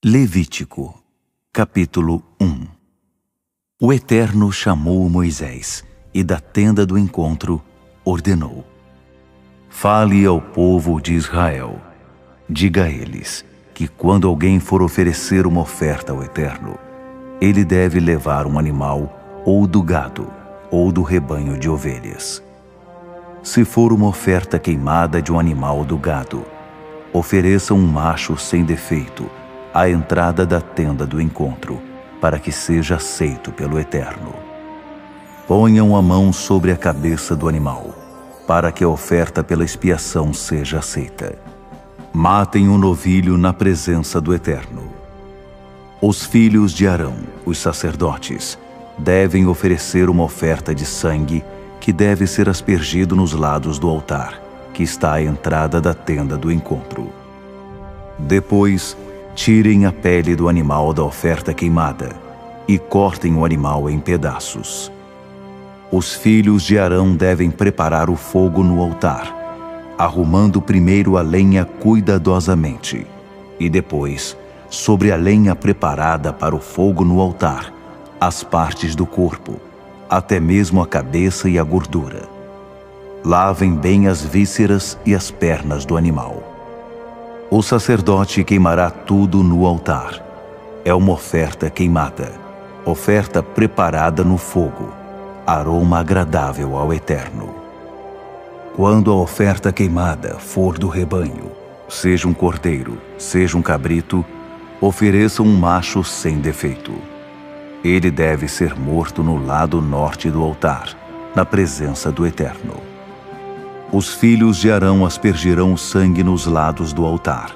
Levítico, capítulo 1. O Eterno chamou Moisés e da tenda do encontro ordenou: Fale ao povo de Israel. Diga a eles que quando alguém for oferecer uma oferta ao Eterno, ele deve levar um animal ou do gado ou do rebanho de ovelhas. Se for uma oferta queimada de um animal do gado, ofereça um macho sem defeito à entrada da tenda do encontro, para que seja aceito pelo Eterno. Ponham a mão sobre a cabeça do animal, para que a oferta pela expiação seja aceita. Matem um novilho na presença do Eterno. Os filhos de Arão, os sacerdotes, devem oferecer uma oferta de sangue que deve ser aspergido nos lados do altar, que está à entrada da tenda do encontro. Depois, tirem a pele do animal da oferta queimada e cortem o animal em pedaços. Os filhos de Arão devem preparar o fogo no altar, arrumando primeiro a lenha cuidadosamente, e depois, sobre a lenha preparada para o fogo no altar, as partes do corpo, até mesmo a cabeça e a gordura. Lavem bem as vísceras e as pernas do animal. O sacerdote queimará tudo no altar. É uma oferta queimada, oferta preparada no fogo, aroma agradável ao Eterno. Quando a oferta queimada for do rebanho, seja um cordeiro, seja um cabrito, ofereça um macho sem defeito. Ele deve ser morto no lado norte do altar, na presença do Eterno. Os filhos de Arão aspergirão o sangue nos lados do altar.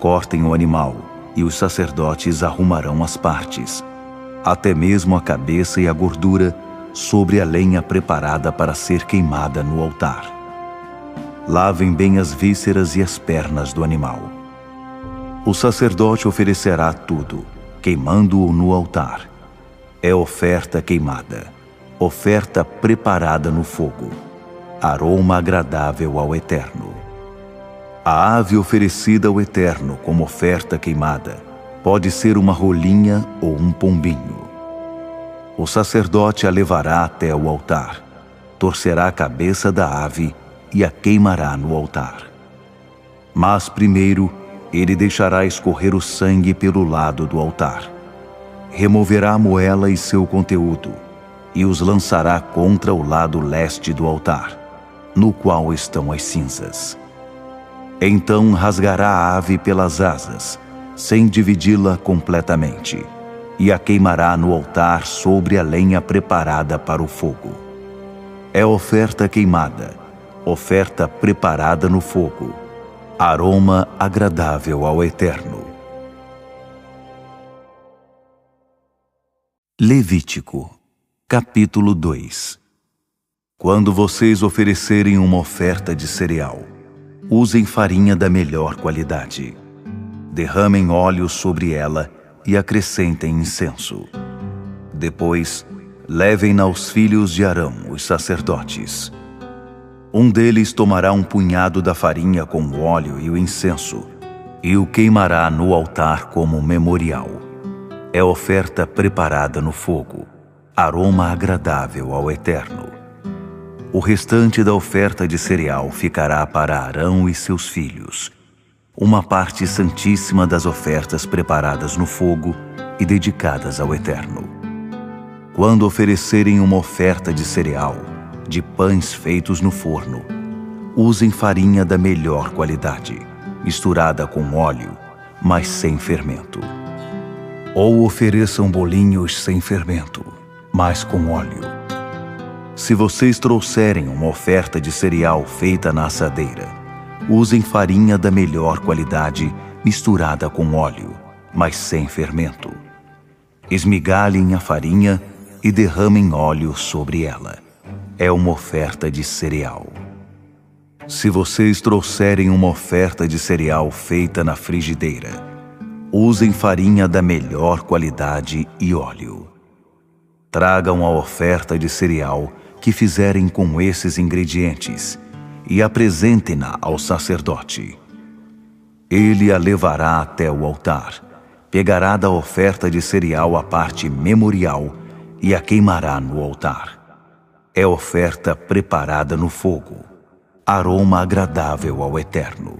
Cortem o animal, e os sacerdotes arrumarão as partes, até mesmo a cabeça e a gordura, sobre a lenha preparada para ser queimada no altar. Lavem bem as vísceras e as pernas do animal. O sacerdote oferecerá tudo, queimando-o no altar. É oferta queimada, oferta preparada no fogo, aroma agradável ao Eterno. A ave oferecida ao Eterno como oferta queimada pode ser uma rolinha ou um pombinho. O sacerdote a levará até o altar, torcerá a cabeça da ave e a queimará no altar. Mas primeiro ele deixará escorrer o sangue pelo lado do altar. Removerá a moela e seu conteúdo e os lançará contra o lado leste do altar, no qual estão as cinzas. Então rasgará a ave pelas asas, sem dividi-la completamente, e a queimará no altar sobre a lenha preparada para o fogo. É oferta queimada, oferta preparada no fogo, aroma agradável ao Eterno. Levítico, capítulo 2. Quando vocês oferecerem uma oferta de cereal, usem farinha da melhor qualidade. Derramem óleo sobre ela e acrescentem incenso. Depois, levem-na aos filhos de Arão, os sacerdotes. Um deles tomará um punhado da farinha com o óleo e o incenso e o queimará no altar como memorial. É oferta preparada no fogo, aroma agradável ao Eterno. O restante da oferta de cereal ficará para Arão e seus filhos, uma parte santíssima das ofertas preparadas no fogo e dedicadas ao Eterno. Quando oferecerem uma oferta de cereal, de pães feitos no forno, usem farinha da melhor qualidade, misturada com óleo, mas sem fermento. Ou ofereçam bolinhos sem fermento, mas com óleo. Se vocês trouxerem uma oferta de cereal feita na assadeira, usem farinha da melhor qualidade misturada com óleo, mas sem fermento. Esmigalhem a farinha e derramem óleo sobre ela. É uma oferta de cereal. Se vocês trouxerem uma oferta de cereal feita na frigideira, usem farinha da melhor qualidade e óleo. Tragam a oferta de cereal que fizerem com esses ingredientes e apresentem-na ao sacerdote. Ele a levará até o altar pegará da oferta de cereal a parte memorial e a queimará no altar. É oferta preparada no fogo, aroma agradável ao Eterno.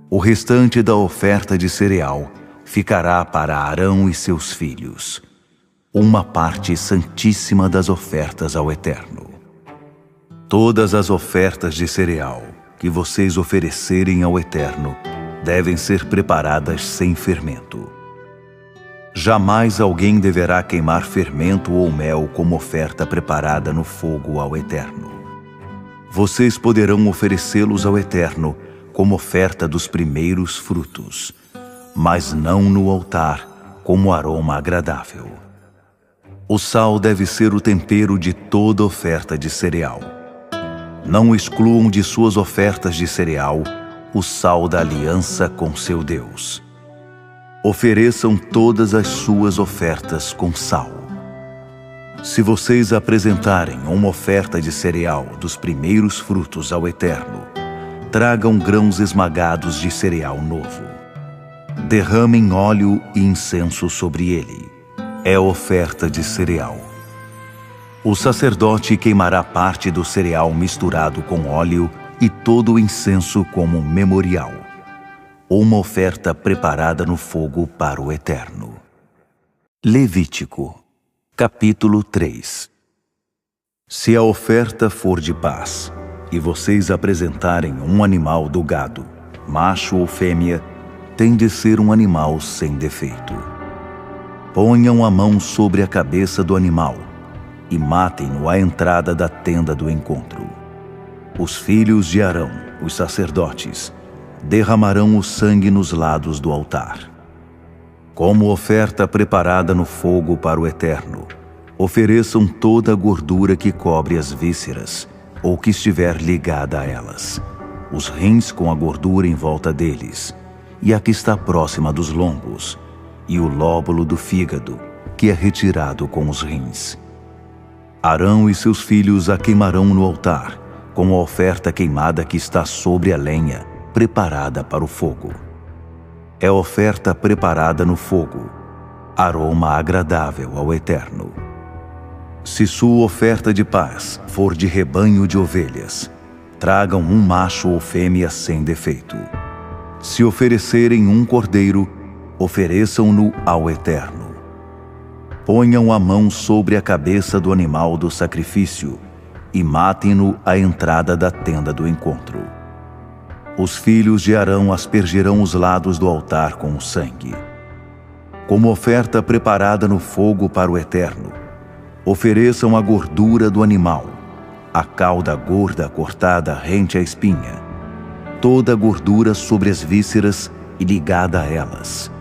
O restante da oferta de cereal ficará para Arão e seus filhos, uma parte santíssima das ofertas ao Eterno. Todas as ofertas de cereal que vocês oferecerem ao Eterno devem ser preparadas sem fermento. Jamais alguém deverá queimar fermento ou mel como oferta preparada no fogo ao Eterno. Vocês poderão oferecê-los ao Eterno como oferta dos primeiros frutos, mas não no altar como aroma agradável. O sal deve ser o tempero de toda oferta de cereal. Não excluam de suas ofertas de cereal o sal da aliança com seu Deus. Ofereçam todas as suas ofertas com sal. Se vocês apresentarem uma oferta de cereal dos primeiros frutos ao Eterno, tragam grãos esmagados de cereal novo. Derramem óleo e incenso sobre ele. É oferta de cereal. O sacerdote queimará parte do cereal misturado com óleo e todo o incenso como memorial, uma oferta preparada no fogo para o Eterno. Levítico, capítulo 3. Se a oferta for de paz, e vocês apresentarem um animal do gado, macho ou fêmea, tem de ser um animal sem defeito. Ponham a mão sobre a cabeça do animal e matem-no à entrada da tenda do encontro. Os filhos de Arão, os sacerdotes, derramarão o sangue nos lados do altar. Como oferta preparada no fogo para o Eterno, ofereçam toda a gordura que cobre as vísceras ou que estiver ligada a elas, os rins com a gordura em volta deles, e a que está próxima dos lombos, e o lóbulo do fígado, que é retirado com os rins. Arão e seus filhos a queimarão no altar, com a oferta queimada que está sobre a lenha, preparada para o fogo. É oferta preparada no fogo, aroma agradável ao Eterno. Se sua oferta de paz for de rebanho de ovelhas, tragam um macho ou fêmea sem defeito. Se oferecerem um cordeiro, ofereçam-no ao Eterno. Ponham a mão sobre a cabeça do animal do sacrifício e matem-no à entrada da tenda do encontro. Os filhos de Arão aspergirão os lados do altar com o sangue. Como oferta preparada no fogo para o Eterno, ofereçam a gordura do animal, a cauda gorda cortada rente à espinha, toda a gordura sobre as vísceras e ligada a elas,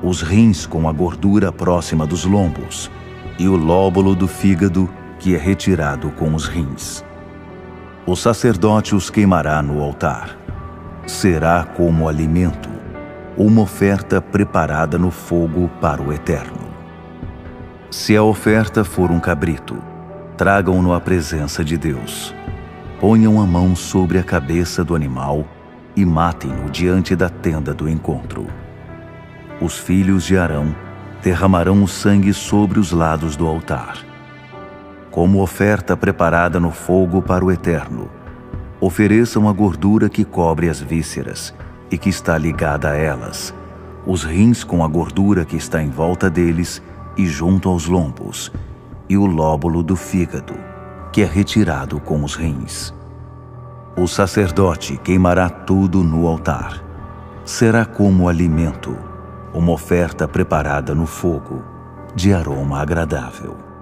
os rins com a gordura próxima dos lombos e o lóbulo do fígado que é retirado com os rins. O sacerdote os queimará no altar. Será como alimento, uma oferta preparada no fogo para o Eterno. Se a oferta for um cabrito, tragam-no à presença de Deus. Ponham a mão sobre a cabeça do animal e matem-no diante da tenda do encontro. Os filhos de Arão derramarão o sangue sobre os lados do altar. Como oferta preparada no fogo para o Eterno, ofereçam a gordura que cobre as vísceras e que está ligada a elas, os rins com a gordura que está em volta deles e junto aos lombos, e o lóbulo do fígado, que é retirado com os rins. O sacerdote queimará tudo no altar. Será como alimento, uma oferta preparada no fogo, de aroma agradável.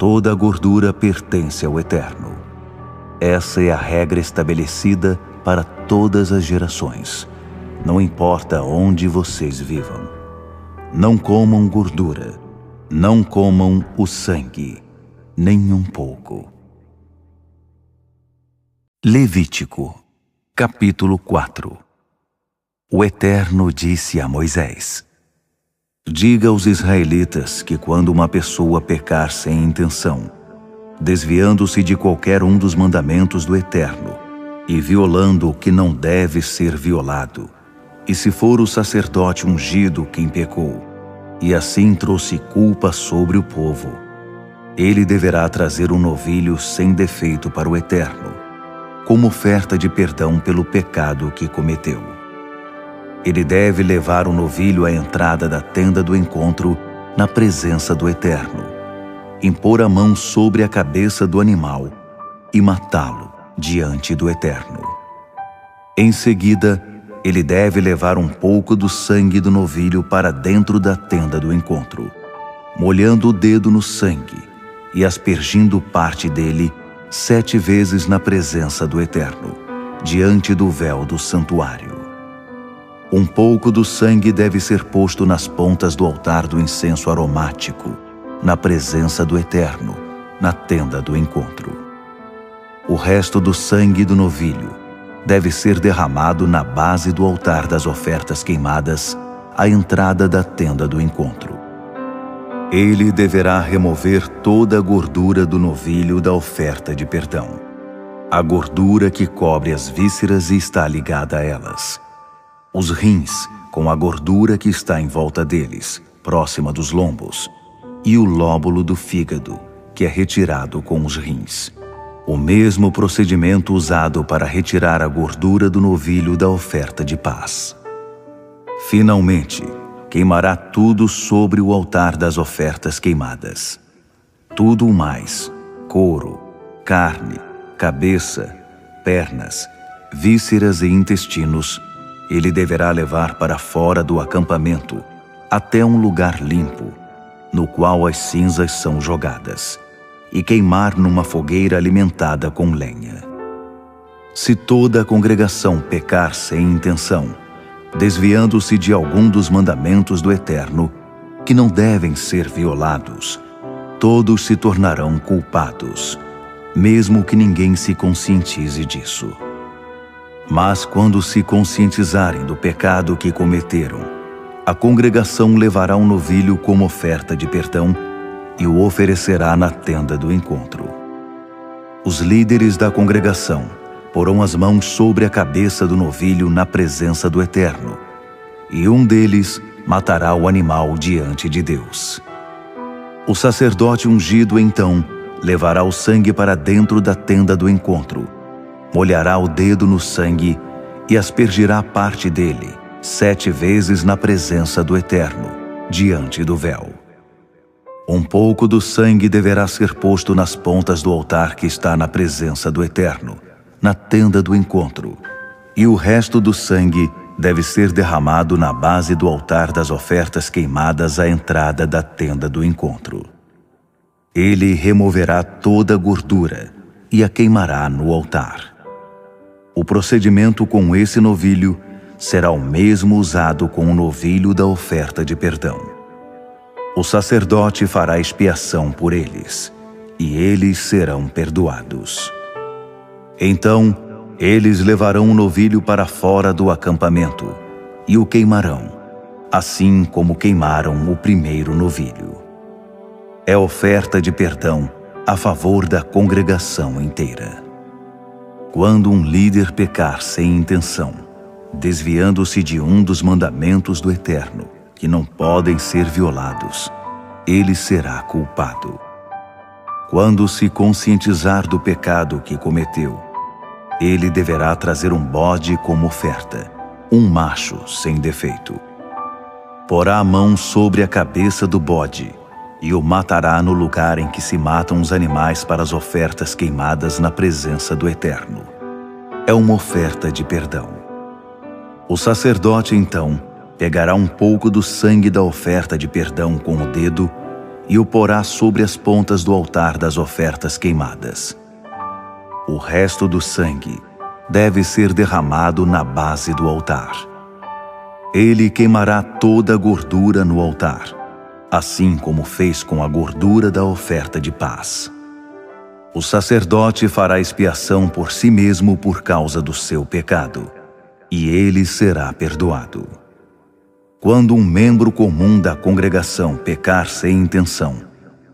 Toda a gordura pertence ao Eterno. Essa é a regra estabelecida para todas as gerações, não importa onde vocês vivam. Não comam gordura, não comam o sangue, nem um pouco. Levítico, capítulo 4. O Eterno disse a Moisés: diga aos israelitas que quando uma pessoa pecar sem intenção, desviando-se de qualquer um dos mandamentos do Eterno e violando o que não deve ser violado, E se for o sacerdote ungido quem pecou, e assim trouxe culpa sobre o povo, ele deverá trazer um novilho sem defeito para o Eterno, como oferta de perdão pelo pecado que cometeu. Ele deve levar o novilho à entrada da tenda do encontro na presença do Eterno, impor a mão sobre a cabeça do animal e matá-lo diante do Eterno. Em seguida, ele deve levar um pouco do sangue do novilho para dentro da tenda do encontro, molhando o dedo no sangue e aspergindo parte dele 7 vezes na presença do Eterno, diante do véu do santuário. Um pouco do sangue deve ser posto nas pontas do altar do incenso aromático, na presença do Eterno, na tenda do encontro. O resto do sangue do novilho deve ser derramado na base do altar das ofertas queimadas, à entrada da tenda do encontro. Ele deverá remover toda a gordura do novilho da oferta de perdão, a gordura que cobre as vísceras e está ligada a elas, os rins com a gordura que está em volta deles, próxima dos lombos, e o lóbulo do fígado, que é retirado com os rins. O mesmo procedimento usado para retirar a gordura do novilho da oferta de paz. Finalmente, queimará tudo sobre o altar das ofertas queimadas. Tudo o mais, couro, carne, cabeça, pernas, vísceras e intestinos, ele deverá levar para fora do acampamento, até um lugar limpo, no qual as cinzas são jogadas, e queimar numa fogueira alimentada com lenha. Se toda a congregação pecar sem intenção, desviando-se de algum dos mandamentos do Eterno, que não devem ser violados, todos se tornarão culpados, mesmo que ninguém se conscientize disso. Mas quando se conscientizarem do pecado que cometeram, a congregação levará um novilho como oferta de perdão e o oferecerá na tenda do encontro. Os líderes da congregação porão as mãos sobre a cabeça do novilho na presença do Eterno, e um deles matará o animal diante de Deus. O sacerdote ungido, então, levará o sangue para dentro da tenda do encontro, molhará o dedo no sangue e aspergirá parte dele 7 vezes na presença do Eterno, diante do véu. Um pouco do sangue deverá ser posto nas pontas do altar que está na presença do Eterno, na tenda do encontro, e o resto do sangue deve ser derramado na base do altar das ofertas queimadas à entrada da tenda do encontro. Ele removerá toda a gordura e a queimará no altar. O procedimento com esse novilho será o mesmo usado com o novilho da oferta de perdão. O sacerdote fará expiação por eles, e eles serão perdoados. Então, eles levarão o novilho para fora do acampamento e o queimarão, assim como queimaram o primeiro novilho. É oferta de perdão a favor da congregação inteira. Quando um líder pecar sem intenção, desviando-se de um dos mandamentos do Eterno, que não podem ser violados, ele será culpado. Quando se conscientizar do pecado que cometeu, ele deverá trazer um bode como oferta, um macho sem defeito. Porá a mão sobre a cabeça do bode e o matará no lugar em que se matam os animais para as ofertas queimadas na presença do Eterno. É uma oferta de perdão. O sacerdote, então, pegará um pouco do sangue da oferta de perdão com o dedo e o porá sobre as pontas do altar das ofertas queimadas. O resto do sangue deve ser derramado na base do altar. Ele queimará toda a gordura no altar, assim como fez com a gordura da oferta de paz. O sacerdote fará expiação por si mesmo por causa do seu pecado, e ele será perdoado. Quando um membro comum da congregação pecar sem intenção,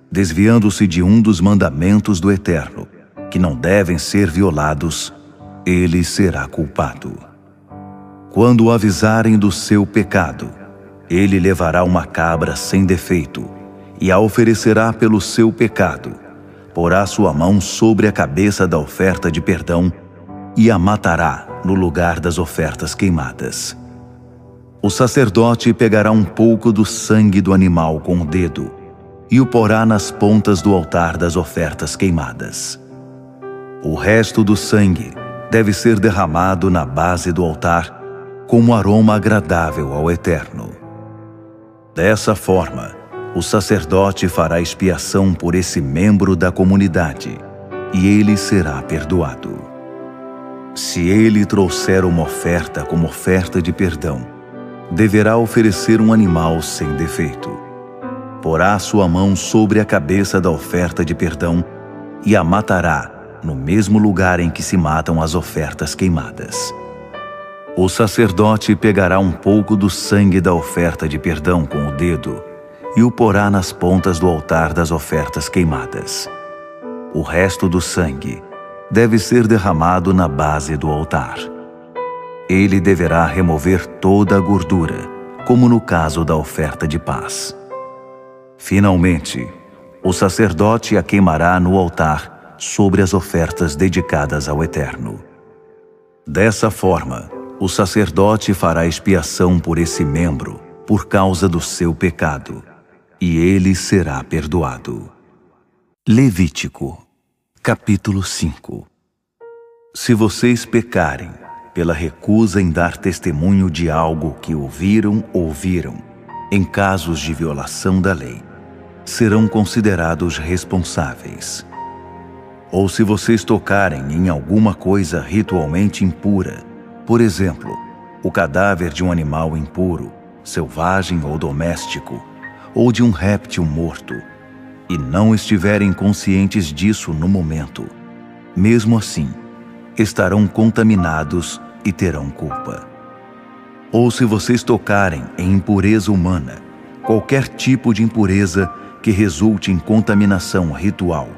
desviando-se de um dos mandamentos do Eterno, que não devem ser violados, ele será culpado. Quando o avisarem do seu pecado, ele levará uma cabra sem defeito e a oferecerá pelo seu pecado. Porá sua mão sobre a cabeça da oferta de perdão e a matará no lugar das ofertas queimadas. O sacerdote pegará um pouco do sangue do animal com o dedo e o porá nas pontas do altar das ofertas queimadas. O resto do sangue deve ser derramado na base do altar como aroma agradável ao Eterno. Dessa forma, o sacerdote fará expiação por esse membro da comunidade e ele será perdoado. Se ele trouxer uma oferta como oferta de perdão, deverá oferecer um animal sem defeito. Porá sua mão sobre a cabeça da oferta de perdão e a matará no mesmo lugar em que se matam as ofertas queimadas. O sacerdote pegará um pouco do sangue da oferta de perdão com o dedo e o porá nas pontas do altar das ofertas queimadas. O resto do sangue deve ser derramado na base do altar. Ele deverá remover toda a gordura, como no caso da oferta de paz. Finalmente, o sacerdote a queimará no altar sobre as ofertas dedicadas ao Eterno. Dessa forma, o sacerdote fará expiação por esse membro por causa do seu pecado, e ele será perdoado. Levítico, capítulo 5. Se vocês pecarem pela recusa em dar testemunho de algo que ouviram, em casos de violação da lei, serão considerados responsáveis. Ou se vocês tocarem em alguma coisa ritualmente impura, por exemplo, o cadáver de um animal impuro, selvagem ou doméstico, ou de um réptil morto, e não estiverem conscientes disso no momento, mesmo assim, estarão contaminados e terão culpa. Ou se vocês tocarem em impureza humana, qualquer tipo de impureza que resulte em contaminação ritual,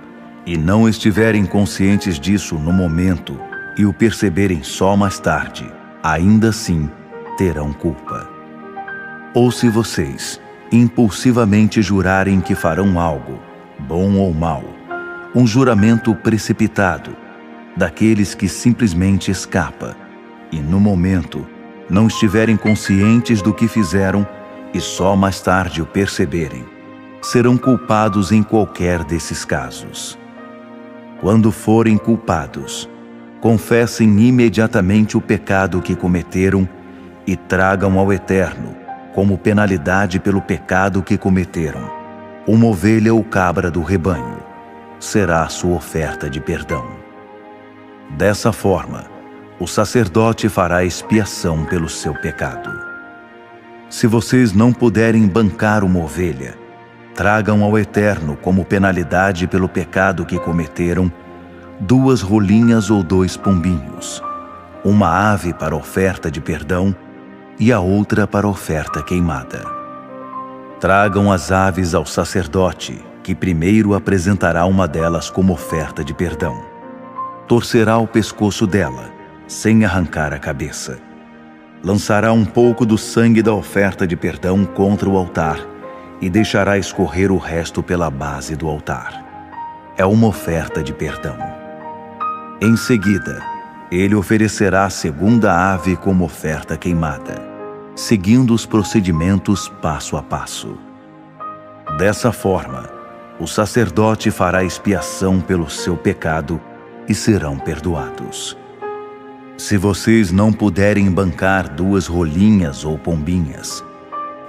e não estiverem conscientes disso no momento e o perceberem só mais tarde, ainda assim terão culpa. Ou se vocês impulsivamente jurarem que farão algo, bom ou mal, um juramento precipitado, daqueles que simplesmente escapa, e no momento não estiverem conscientes do que fizeram e só mais tarde o perceberem, serão culpados em qualquer desses casos. Quando forem culpados, confessem imediatamente o pecado que cometeram e tragam ao Eterno, como penalidade pelo pecado que cometeram, uma ovelha ou cabra do rebanho. Será a sua oferta de perdão. Dessa forma, o sacerdote fará expiação pelo seu pecado. Se vocês não puderem bancar uma ovelha, tragam ao Eterno como penalidade pelo pecado que cometeram 2 rolinhas ou 2 pombinhos, uma ave para oferta de perdão e a outra para oferta queimada. Tragam as aves ao sacerdote, que primeiro apresentará uma delas como oferta de perdão. Torcerá o pescoço dela, sem arrancar a cabeça. Lançará um pouco do sangue da oferta de perdão contra o altar e deixará escorrer o resto pela base do altar. É uma oferta de perdão. Em seguida, ele oferecerá a segunda ave como oferta queimada, seguindo os procedimentos passo a passo. Dessa forma, o sacerdote fará expiação pelo seu pecado e serão perdoados. Se vocês não puderem bancar 2 rolinhas ou pombinhas,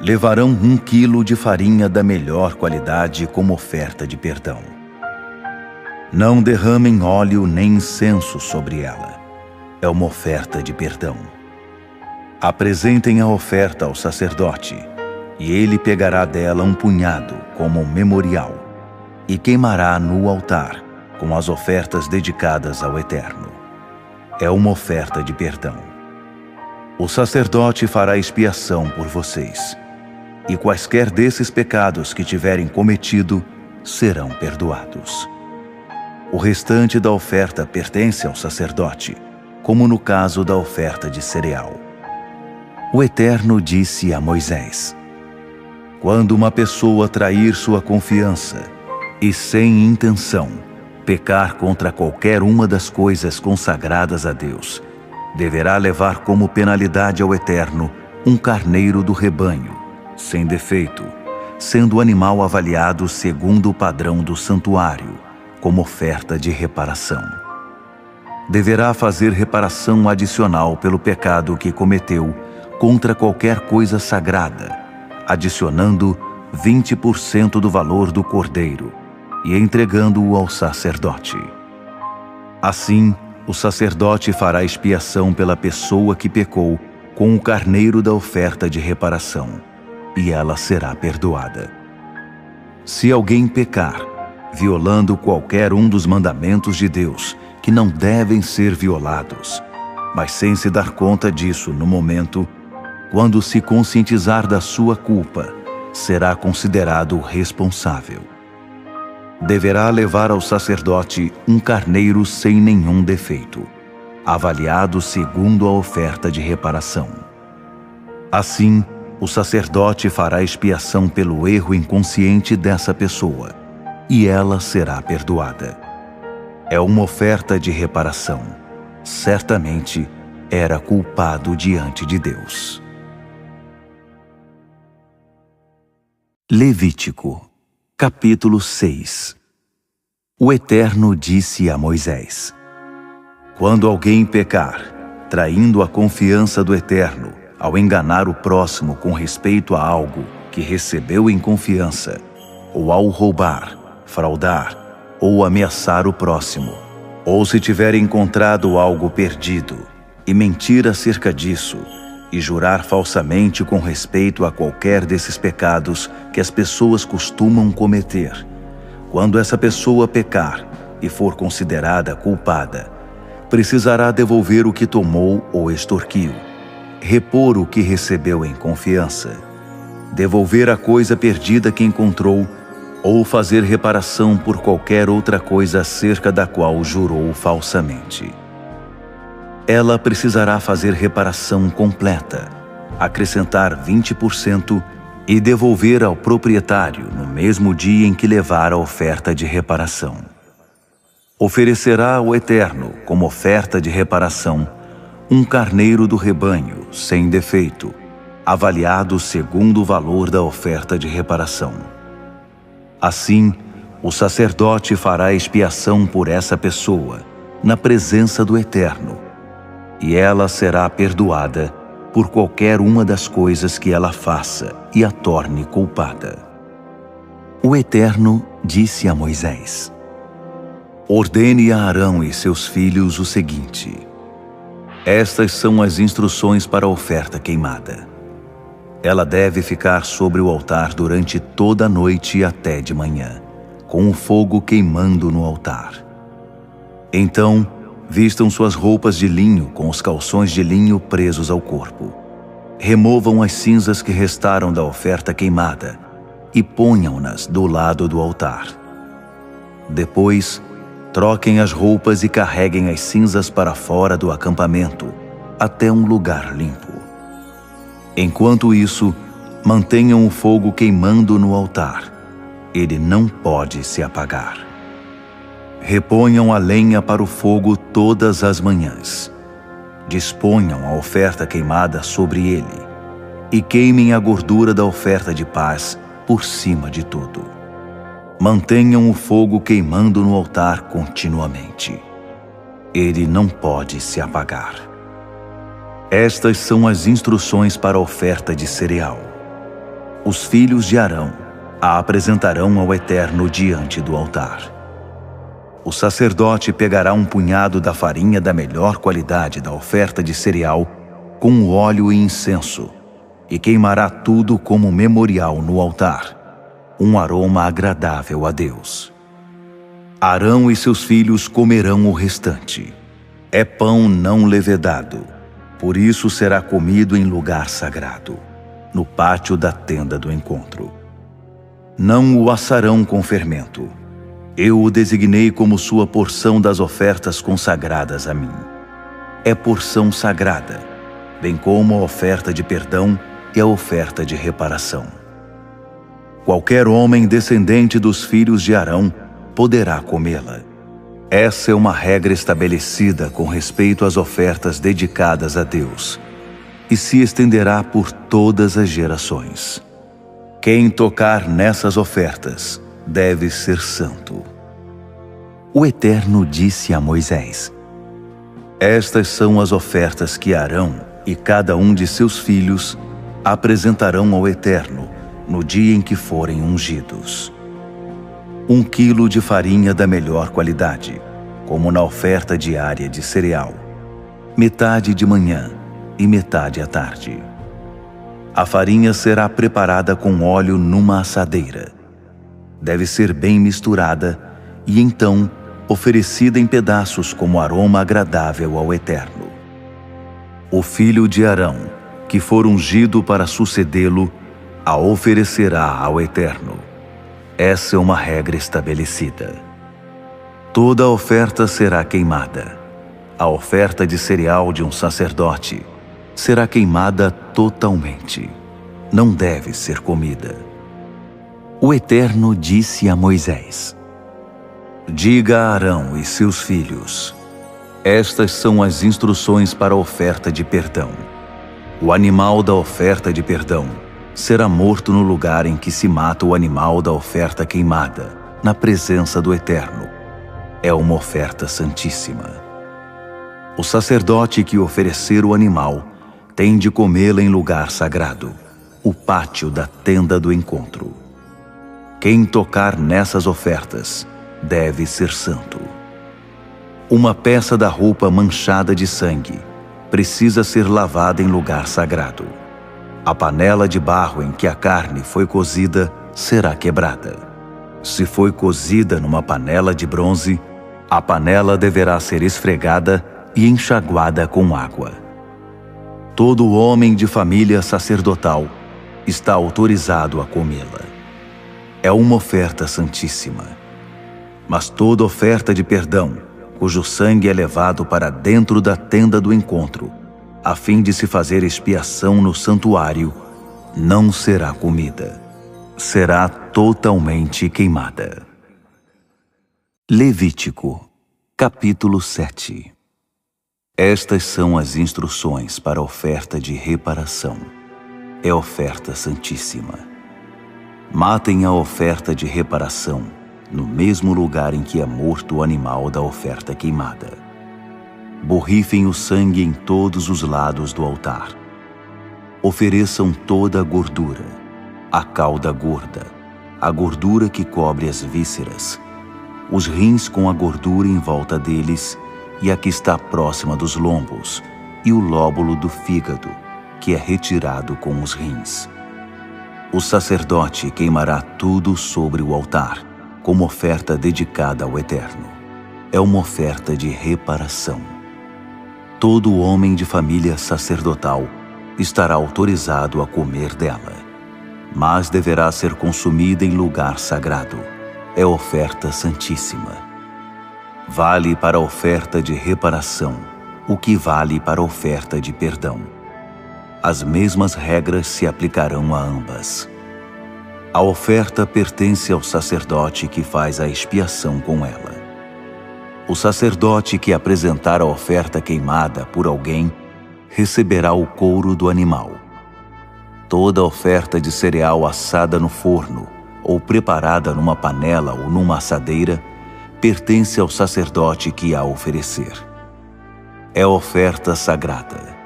levarão 1 quilo de farinha da melhor qualidade como oferta de perdão. Não derramem óleo nem incenso sobre ela. É uma oferta de perdão. Apresentem a oferta ao sacerdote, e ele pegará dela um punhado como um memorial, e queimará no altar com as ofertas dedicadas ao Eterno. É uma oferta de perdão. O sacerdote fará expiação por vocês, e quaisquer desses pecados que tiverem cometido serão perdoados. O restante da oferta pertence ao sacerdote, como no caso da oferta de cereal. O Eterno disse a Moisés: quando uma pessoa trair sua confiança e, sem intenção, pecar contra qualquer uma das coisas consagradas a Deus, deverá levar como penalidade ao Eterno um carneiro do rebanho, sem defeito, sendo o animal avaliado segundo o padrão do santuário, como oferta de reparação. Deverá fazer reparação adicional pelo pecado que cometeu contra qualquer coisa sagrada, adicionando 20% do valor do cordeiro e entregando-o ao sacerdote. Assim, o sacerdote fará expiação pela pessoa que pecou com o carneiro da oferta de reparação, e ela será perdoada. Se alguém pecar, violando qualquer um dos mandamentos de Deus, que não devem ser violados, mas sem se dar conta disso no momento, quando se conscientizar da sua culpa, será considerado responsável. Deverá levar ao sacerdote um carneiro sem nenhum defeito, avaliado segundo a oferta de reparação. Assim, o sacerdote fará expiação pelo erro inconsciente dessa pessoa, e ela será perdoada. É uma oferta de reparação. Certamente era culpado diante de Deus. Levítico, capítulo 6. O Eterno disse a Moisés: quando alguém pecar, traindo a confiança do Eterno, ao enganar o próximo com respeito a algo que recebeu em confiança, ou ao roubar, fraudar ou ameaçar o próximo, ou se tiver encontrado algo perdido e mentir acerca disso, e jurar falsamente com respeito a qualquer desses pecados que as pessoas costumam cometer, quando essa pessoa pecar e for considerada culpada, precisará devolver o que tomou ou extorquiu, repor o que recebeu em confiança, devolver a coisa perdida que encontrou ou fazer reparação por qualquer outra coisa acerca da qual jurou falsamente. Ela precisará fazer reparação completa, acrescentar 20% e devolver ao proprietário no mesmo dia em que levar a oferta de reparação. Oferecerá ao Eterno, como oferta de reparação, um carneiro do rebanho, sem defeito, avaliado segundo o valor da oferta de reparação. Assim, o sacerdote fará expiação por essa pessoa, na presença do Eterno, e ela será perdoada por qualquer uma das coisas que ela faça e a torne culpada. O Eterno disse a Moisés: ordene a Arão e seus filhos o seguinte: estas são as instruções para a oferta queimada. Ela deve ficar sobre o altar durante toda a noite até de manhã, com o fogo queimando no altar. Então, vistam suas roupas de linho com os calções de linho presos ao corpo. Removam as cinzas que restaram da oferta queimada e ponham-nas do lado do altar. Depois, troquem as roupas e carreguem as cinzas para fora do acampamento, até um lugar limpo. Enquanto isso, mantenham o fogo queimando no altar. Ele não pode se apagar. Reponham a lenha para o fogo todas as manhãs. Disponham a oferta queimada sobre ele e queimem a gordura da oferta de paz por cima de tudo. Mantenham o fogo queimando no altar continuamente. Ele não pode se apagar. Estas são as instruções para a oferta de cereal. Os filhos de Arão a apresentarão ao Eterno diante do altar. O sacerdote pegará um punhado da farinha da melhor qualidade da oferta de cereal com óleo e incenso e queimará tudo como memorial no altar, um aroma agradável a Deus. Arão e seus filhos comerão o restante. É pão não levedado, por isso será comido em lugar sagrado, no pátio da tenda do encontro. Não o assarão com fermento. Eu o designei como sua porção das ofertas consagradas a mim. É porção sagrada, bem como a oferta de perdão e a oferta de reparação. Qualquer homem descendente dos filhos de Arão poderá comê-la. Essa é uma regra estabelecida com respeito às ofertas dedicadas a Deus, e se estenderá por todas as gerações. Quem tocar nessas ofertas deve ser santo. O Eterno disse a Moisés: Estas são as ofertas que Arão e cada um de seus filhos apresentarão ao Eterno no dia em que forem ungidos. 1 quilo de farinha da melhor qualidade, como na oferta diária de cereal, metade de manhã e metade à tarde. A farinha será preparada com óleo numa assadeira. Deve ser bem misturada e então oferecida em pedaços como aroma agradável ao Eterno. O filho de Arão, que for ungido para sucedê-lo, a oferecerá ao Eterno. Essa é uma regra estabelecida. Toda oferta será queimada. A oferta de cereal de um sacerdote será queimada totalmente. Não deve ser comida. O Eterno disse a Moisés: Diga a Arão e seus filhos: Estas são as instruções para a oferta de perdão. O animal da oferta de perdão será morto no lugar em que se mata o animal da oferta queimada, na presença do Eterno. É uma oferta santíssima. O sacerdote que oferecer o animal tem de comê-la em lugar sagrado, o pátio da tenda do encontro. Quem tocar nessas ofertas deve ser santo. Uma peça da roupa manchada de sangue precisa ser lavada em lugar sagrado. A panela de barro em que a carne foi cozida será quebrada. Se foi cozida numa panela de bronze, a panela deverá ser esfregada e enxaguada com água. Todo homem de família sacerdotal está autorizado a comê-la. É uma oferta santíssima. Mas toda oferta de perdão, cujo sangue é levado para dentro da tenda do encontro, a fim de se fazer expiação no santuário, não será comida. Será totalmente queimada. Levítico, capítulo 7. Estas são as instruções para a oferta de reparação. É oferta santíssima. Matem a oferta de reparação no mesmo lugar em que é morto o animal da oferta queimada. Borrifem o sangue em todos os lados do altar. Ofereçam toda a gordura, a cauda gorda, a gordura que cobre as vísceras, os rins com a gordura em volta deles e a que está próxima dos lombos, e o lóbulo do fígado, que é retirado com os rins. O sacerdote queimará tudo sobre o altar, como oferta dedicada ao Eterno. É uma oferta de reparação. Todo homem de família sacerdotal estará autorizado a comer dela, mas deverá ser consumida em lugar sagrado. É oferta santíssima. Vale para a oferta de reparação o que vale para a oferta de perdão. As mesmas regras se aplicarão a ambas. A oferta pertence ao sacerdote que faz a expiação com ela. O sacerdote que apresentar a oferta queimada por alguém receberá o couro do animal. Toda oferta de cereal assada no forno ou preparada numa panela ou numa assadeira pertence ao sacerdote que a oferecer. É oferta sagrada.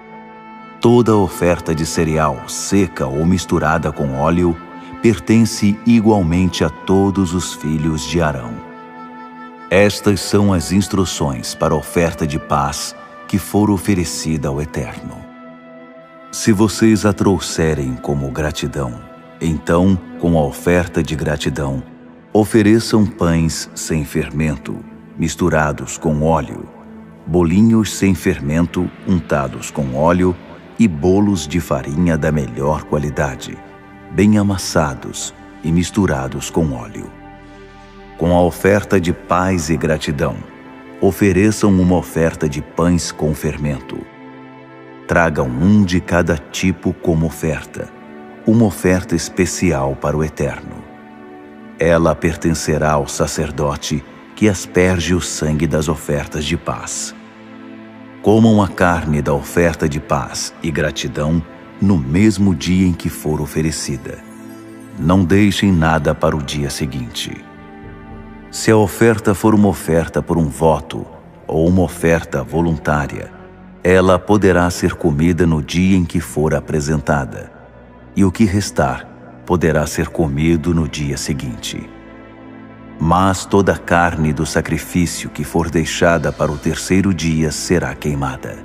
Toda oferta de cereal seca ou misturada com óleo pertence igualmente a todos os filhos de Arão. Estas são as instruções para a oferta de paz que for oferecida ao Eterno. Se vocês a trouxerem como gratidão, então, com a oferta de gratidão, ofereçam pães sem fermento, misturados com óleo, bolinhos sem fermento untados com óleo e bolos de farinha da melhor qualidade, bem amassados e misturados com óleo. Com a oferta de paz e gratidão, ofereçam uma oferta de pães com fermento. Tragam um de cada tipo como oferta, uma oferta especial para o Eterno. Ela pertencerá ao sacerdote que asperge o sangue das ofertas de paz. Comam a carne da oferta de paz e gratidão no mesmo dia em que for oferecida. Não deixem nada para o dia seguinte. Se a oferta for uma oferta por um voto ou uma oferta voluntária, ela poderá ser comida no dia em que for apresentada, e o que restar poderá ser comido no dia seguinte. Mas toda a carne do sacrifício que for deixada para o terceiro dia será queimada.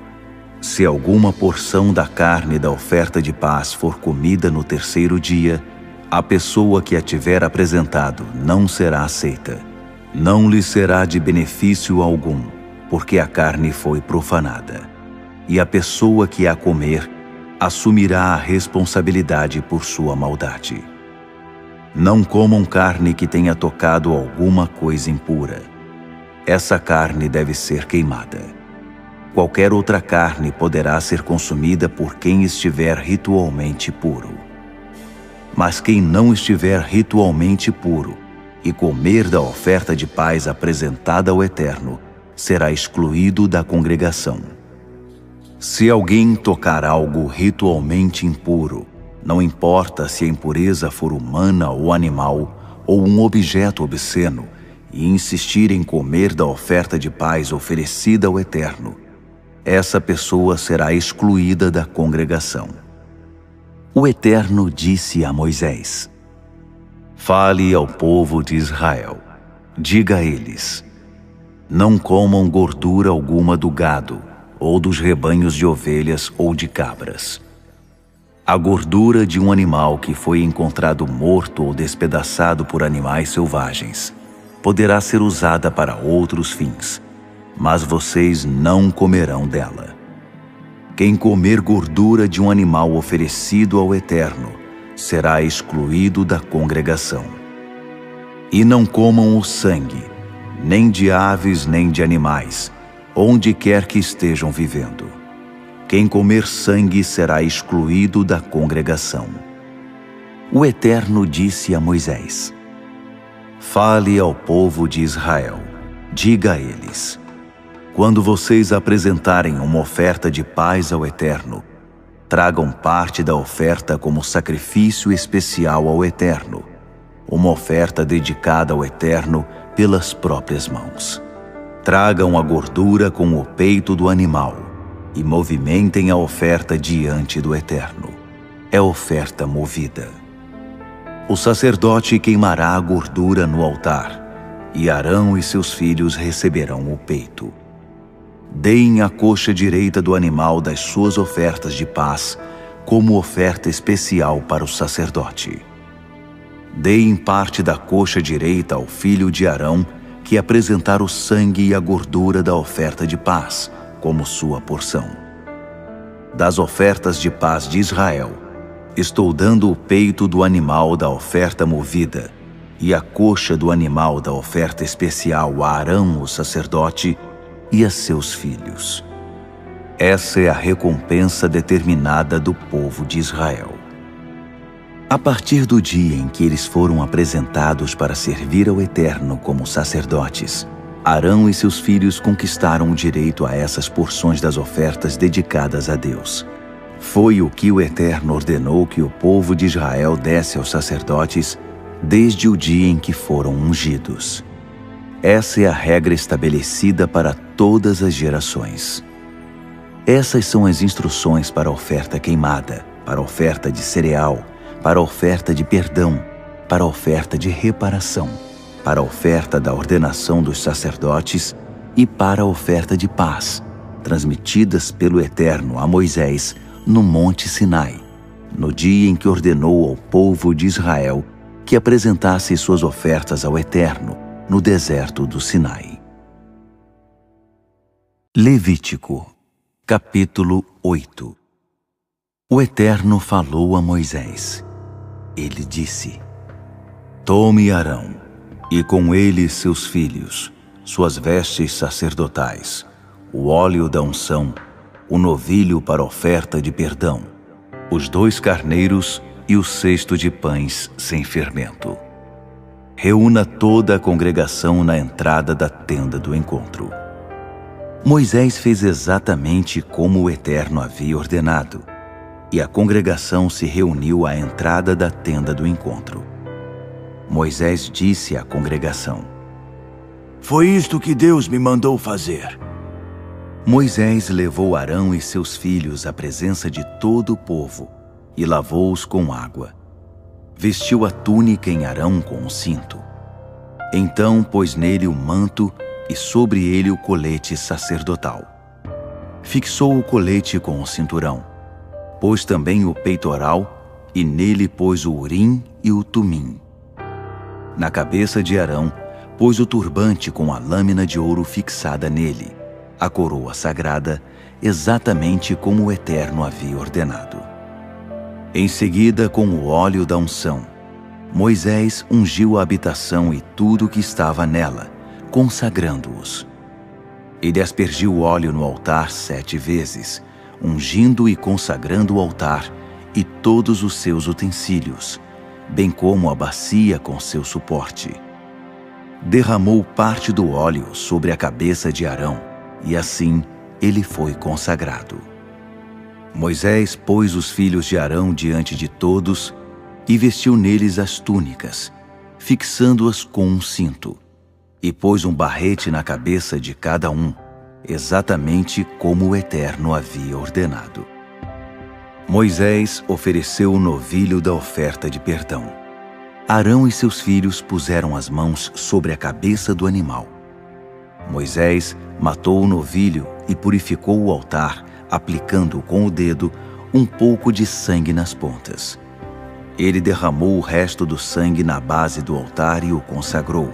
Se alguma porção da carne da oferta de paz for comida no terceiro dia, a pessoa que a tiver apresentado não será aceita. Não lhe será de benefício algum, porque a carne foi profanada. E a pessoa que a comer assumirá a responsabilidade por sua maldade. Não comam carne que tenha tocado alguma coisa impura. Essa carne deve ser queimada. Qualquer outra carne poderá ser consumida por quem estiver ritualmente puro. Mas quem não estiver ritualmente puro e comer da oferta de paz apresentada ao Eterno, será excluído da congregação. Se alguém tocar algo ritualmente impuro, não importa se a impureza for humana ou animal, ou um objeto obsceno, e insistir em comer da oferta de paz oferecida ao Eterno, essa pessoa será excluída da congregação. O Eterno disse a Moisés: Fale ao povo de Israel. Diga a eles: Não comam gordura alguma do gado, ou dos rebanhos de ovelhas ou de cabras. A gordura de um animal que foi encontrado morto ou despedaçado por animais selvagens poderá ser usada para outros fins, mas vocês não comerão dela. Quem comer gordura de um animal oferecido ao Eterno será excluído da congregação. E não comam o sangue, nem de aves nem de animais, onde quer que estejam vivendo. Quem comer sangue será excluído da congregação. O Eterno disse a Moisés: Fale ao povo de Israel. Diga a eles: Quando vocês apresentarem uma oferta de paz ao Eterno, tragam parte da oferta como sacrifício especial ao Eterno, uma oferta dedicada ao Eterno pelas próprias mãos. Tragam a gordura com o peito do animal e movimentem a oferta diante do Eterno. É oferta movida. O sacerdote queimará a gordura no altar, e Arão e seus filhos receberão o peito. Deem a coxa direita do animal das suas ofertas de paz como oferta especial para o sacerdote. Deem parte da coxa direita ao filho de Arão que apresentar o sangue e a gordura da oferta de paz como sua porção. Das ofertas de paz de Israel, estou dando o peito do animal da oferta movida e a coxa do animal da oferta especial a Arão, o sacerdote, e a seus filhos. Essa é a recompensa determinada do povo de Israel. A partir do dia em que eles foram apresentados para servir ao Eterno como sacerdotes, Arão e seus filhos conquistaram o direito a essas porções das ofertas dedicadas a Deus. Foi o que o Eterno ordenou que o povo de Israel desse aos sacerdotes desde o dia em que foram ungidos. Essa é a regra estabelecida para todas as gerações. Essas são as instruções para a oferta queimada, para a oferta de cereal, para a oferta de perdão, para a oferta de reparação, para a oferta da ordenação dos sacerdotes e para a oferta de paz, transmitidas pelo Eterno a Moisés no Monte Sinai, no dia em que ordenou ao povo de Israel que apresentasse suas ofertas ao Eterno no deserto do Sinai. Levítico, capítulo 8. O Eterno falou a Moisés. Ele disse: Tome Arão, e com ele seus filhos, suas vestes sacerdotais, o óleo da unção, o novilho para oferta de perdão, os 2 carneiros e o cesto de pães sem fermento. Reúna toda a congregação na entrada da tenda do encontro. Moisés fez exatamente como o Eterno havia ordenado, e a congregação se reuniu à entrada da tenda do encontro. Moisés disse à congregação: Foi isto que Deus me mandou fazer. Moisés levou Arão e seus filhos à presença de todo o povo e lavou-os com água. Vestiu a túnica em Arão com um cinto. Então pôs nele o manto e sobre ele o colete sacerdotal. Fixou o colete com o cinturão. Pôs também o peitoral e nele pôs o urim e o tumim. Na cabeça de Arão pôs o turbante com a lâmina de ouro fixada nele, a coroa sagrada, exatamente como o Eterno havia ordenado. Em seguida, com o óleo da unção, Moisés ungiu a habitação e tudo o que estava nela, consagrando-os. Ele aspergiu óleo no altar 7 vezes, ungindo e consagrando o altar e todos os seus utensílios, bem como a bacia com seu suporte. Derramou parte do óleo sobre a cabeça de Arão, e assim ele foi consagrado. Moisés pôs os filhos de Arão diante de todos e vestiu neles as túnicas, fixando-as com um cinto, e pôs um barrete na cabeça de cada um, exatamente como o Eterno havia ordenado. Moisés ofereceu o novilho da oferta de perdão. Arão e seus filhos puseram as mãos sobre a cabeça do animal. Moisés matou o novilho e purificou o altar, aplicando com o dedo um pouco de sangue nas pontas. Ele derramou o resto do sangue na base do altar e o consagrou,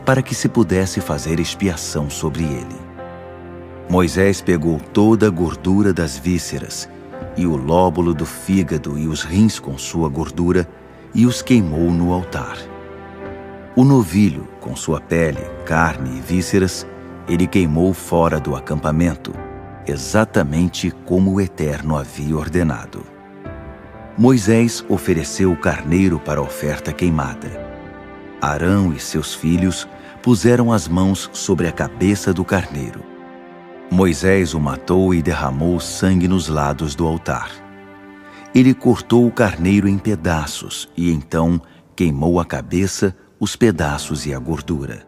para que se pudesse fazer expiação sobre ele. Moisés pegou toda a gordura das vísceras, e o lóbulo do fígado e os rins com sua gordura, e os queimou no altar. O novilho, com sua pele, carne e vísceras, ele queimou fora do acampamento, exatamente como o Eterno havia ordenado. Moisés ofereceu o carneiro para a oferta queimada. Arão e seus filhos puseram as mãos sobre a cabeça do carneiro. Moisés o matou e derramou sangue nos lados do altar. Ele cortou o carneiro em pedaços e então queimou a cabeça, os pedaços e a gordura.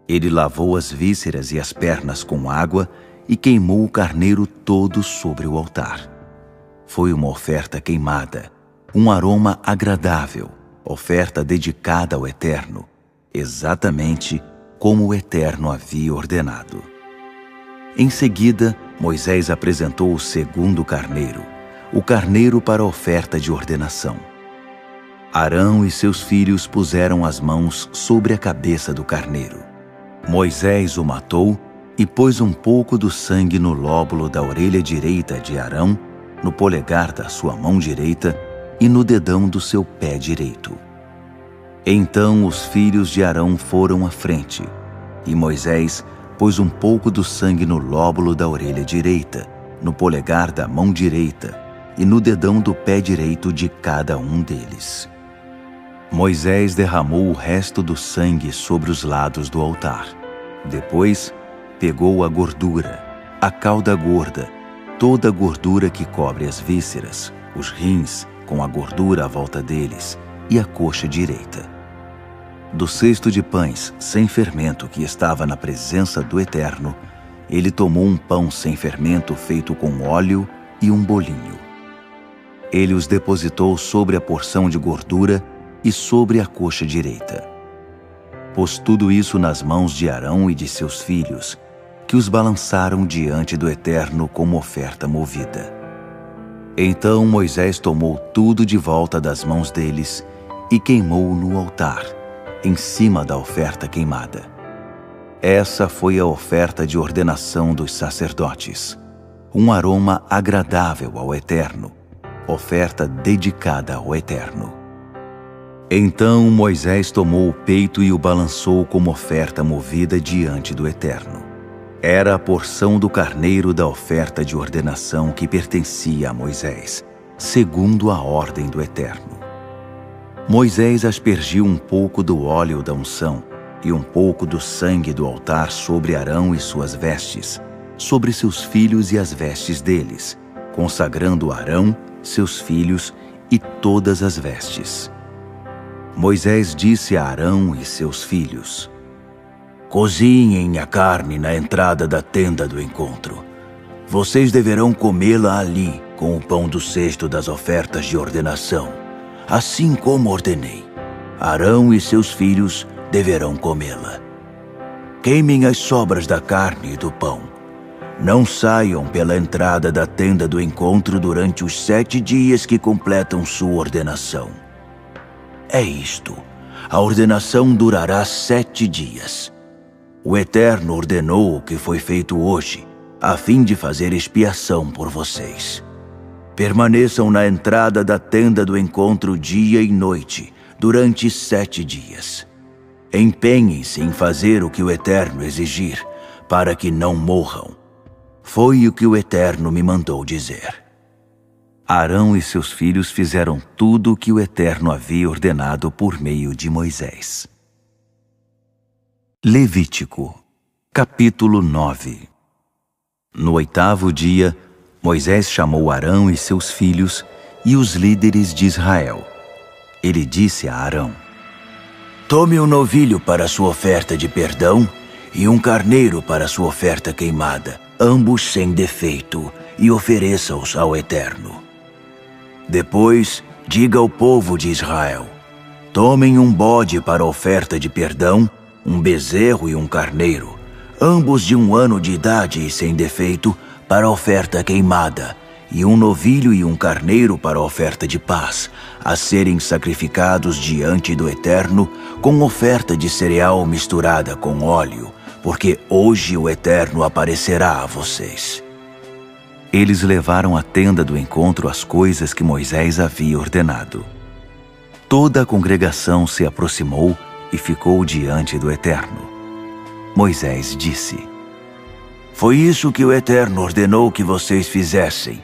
Ele lavou as vísceras e as pernas com água e queimou o carneiro todo sobre o altar. Foi uma oferta queimada, um aroma agradável, oferta dedicada ao Eterno, exatamente como o Eterno havia ordenado. Em seguida, Moisés apresentou o segundo carneiro, o carneiro para a oferta de ordenação. Arão e seus filhos puseram as mãos sobre a cabeça do carneiro. Moisés o matou e pôs um pouco do sangue no lóbulo da orelha direita de Arão, no polegar da sua mão direita e no dedão do seu pé direito. Então os filhos de Arão foram à frente, e Moisés pôs um pouco do sangue no lóbulo da orelha direita, no polegar da mão direita e no dedão do pé direito de cada um deles. Moisés derramou o resto do sangue sobre os lados do altar. Depois, pegou a gordura, a cauda gorda, toda a gordura que cobre as vísceras, os rins, com a gordura à volta deles, e a coxa direita. Do cesto de pães sem fermento que estava na presença do Eterno, ele tomou um pão sem fermento feito com óleo e um bolinho. Ele os depositou sobre a porção de gordura e sobre a coxa direita. Pôs tudo isso nas mãos de Arão e de seus filhos, que os balançaram diante do Eterno como oferta movida. Então Moisés tomou tudo de volta das mãos deles e queimou no altar, em cima da oferta queimada. Essa foi a oferta de ordenação dos sacerdotes, um aroma agradável ao Eterno, oferta dedicada ao Eterno. Então Moisés tomou o peito e o balançou como oferta movida diante do Eterno. Era a porção do carneiro da oferta de ordenação que pertencia a Moisés, segundo a ordem do Eterno. Moisés aspergiu um pouco do óleo da unção e um pouco do sangue do altar sobre Arão e suas vestes, sobre seus filhos e as vestes deles, consagrando Arão, seus filhos e todas as vestes. Moisés disse a Arão e seus filhos: cozinhem a carne na entrada da tenda do encontro. Vocês deverão comê-la ali, com o pão do cesto das ofertas de ordenação, assim como ordenei. Arão e seus filhos deverão comê-la. Queimem as sobras da carne e do pão. Não saiam pela entrada da tenda do encontro durante os 7 dias que completam sua ordenação. É isto: a ordenação durará 7 dias. O Eterno ordenou o que foi feito hoje, a fim de fazer expiação por vocês. Permaneçam na entrada da tenda do encontro dia e noite, durante 7 dias. Empenhem-se em fazer o que o Eterno exigir, para que não morram. Foi o que o Eterno me mandou dizer. Arão e seus filhos fizeram tudo o que o Eterno havia ordenado por meio de Moisés. Levítico, capítulo 9. No 8º dia, Moisés chamou Arão e seus filhos e os líderes de Israel. Ele disse a Arão: tome um novilho para sua oferta de perdão e um carneiro para sua oferta queimada, ambos sem defeito, e ofereça-os ao Eterno. Depois, diga ao povo de Israel: tomem um bode para a oferta de perdão, um bezerro e um carneiro, ambos de 1 ano de idade e sem defeito, para a oferta queimada, e um novilho e um carneiro para a oferta de paz, a serem sacrificados diante do Eterno, com oferta de cereal misturada com óleo, porque hoje o Eterno aparecerá a vocês. Eles levaram à tenda do encontro as coisas que Moisés havia ordenado. Toda a congregação se aproximou e ficou diante do Eterno. Moisés disse: foi isso que o Eterno ordenou que vocês fizessem,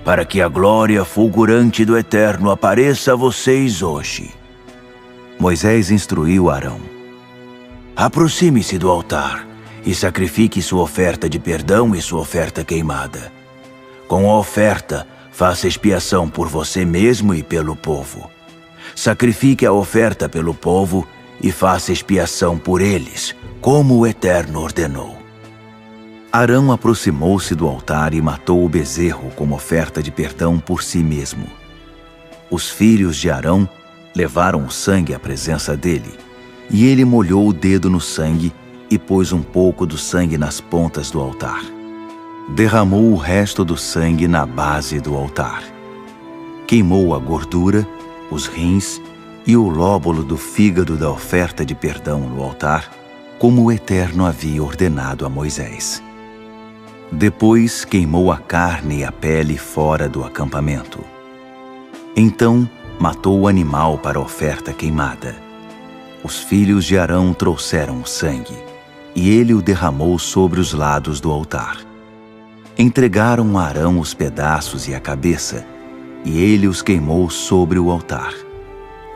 para que a glória fulgurante do Eterno apareça a vocês hoje. Moisés instruiu Arão: aproxime-se do altar e sacrifique sua oferta de perdão e sua oferta queimada. Com a oferta, faça expiação por você mesmo e pelo povo. Sacrifique a oferta pelo povo e faça expiação por eles, como o Eterno ordenou. Arão aproximou-se do altar e matou o bezerro como oferta de perdão por si mesmo. Os filhos de Arão levaram o sangue à presença dele, e ele molhou o dedo no sangue e pôs um pouco do sangue nas pontas do altar. Derramou o resto do sangue na base do altar. Queimou a gordura, os rins e o lóbulo do fígado da oferta de perdão no altar, como o Eterno havia ordenado a Moisés. Depois queimou a carne e a pele fora do acampamento. Então matou o animal para a oferta queimada. Os filhos de Arão trouxeram o sangue, e ele o derramou sobre os lados do altar. Entregaram a Arão os pedaços e a cabeça, e ele os queimou sobre o altar.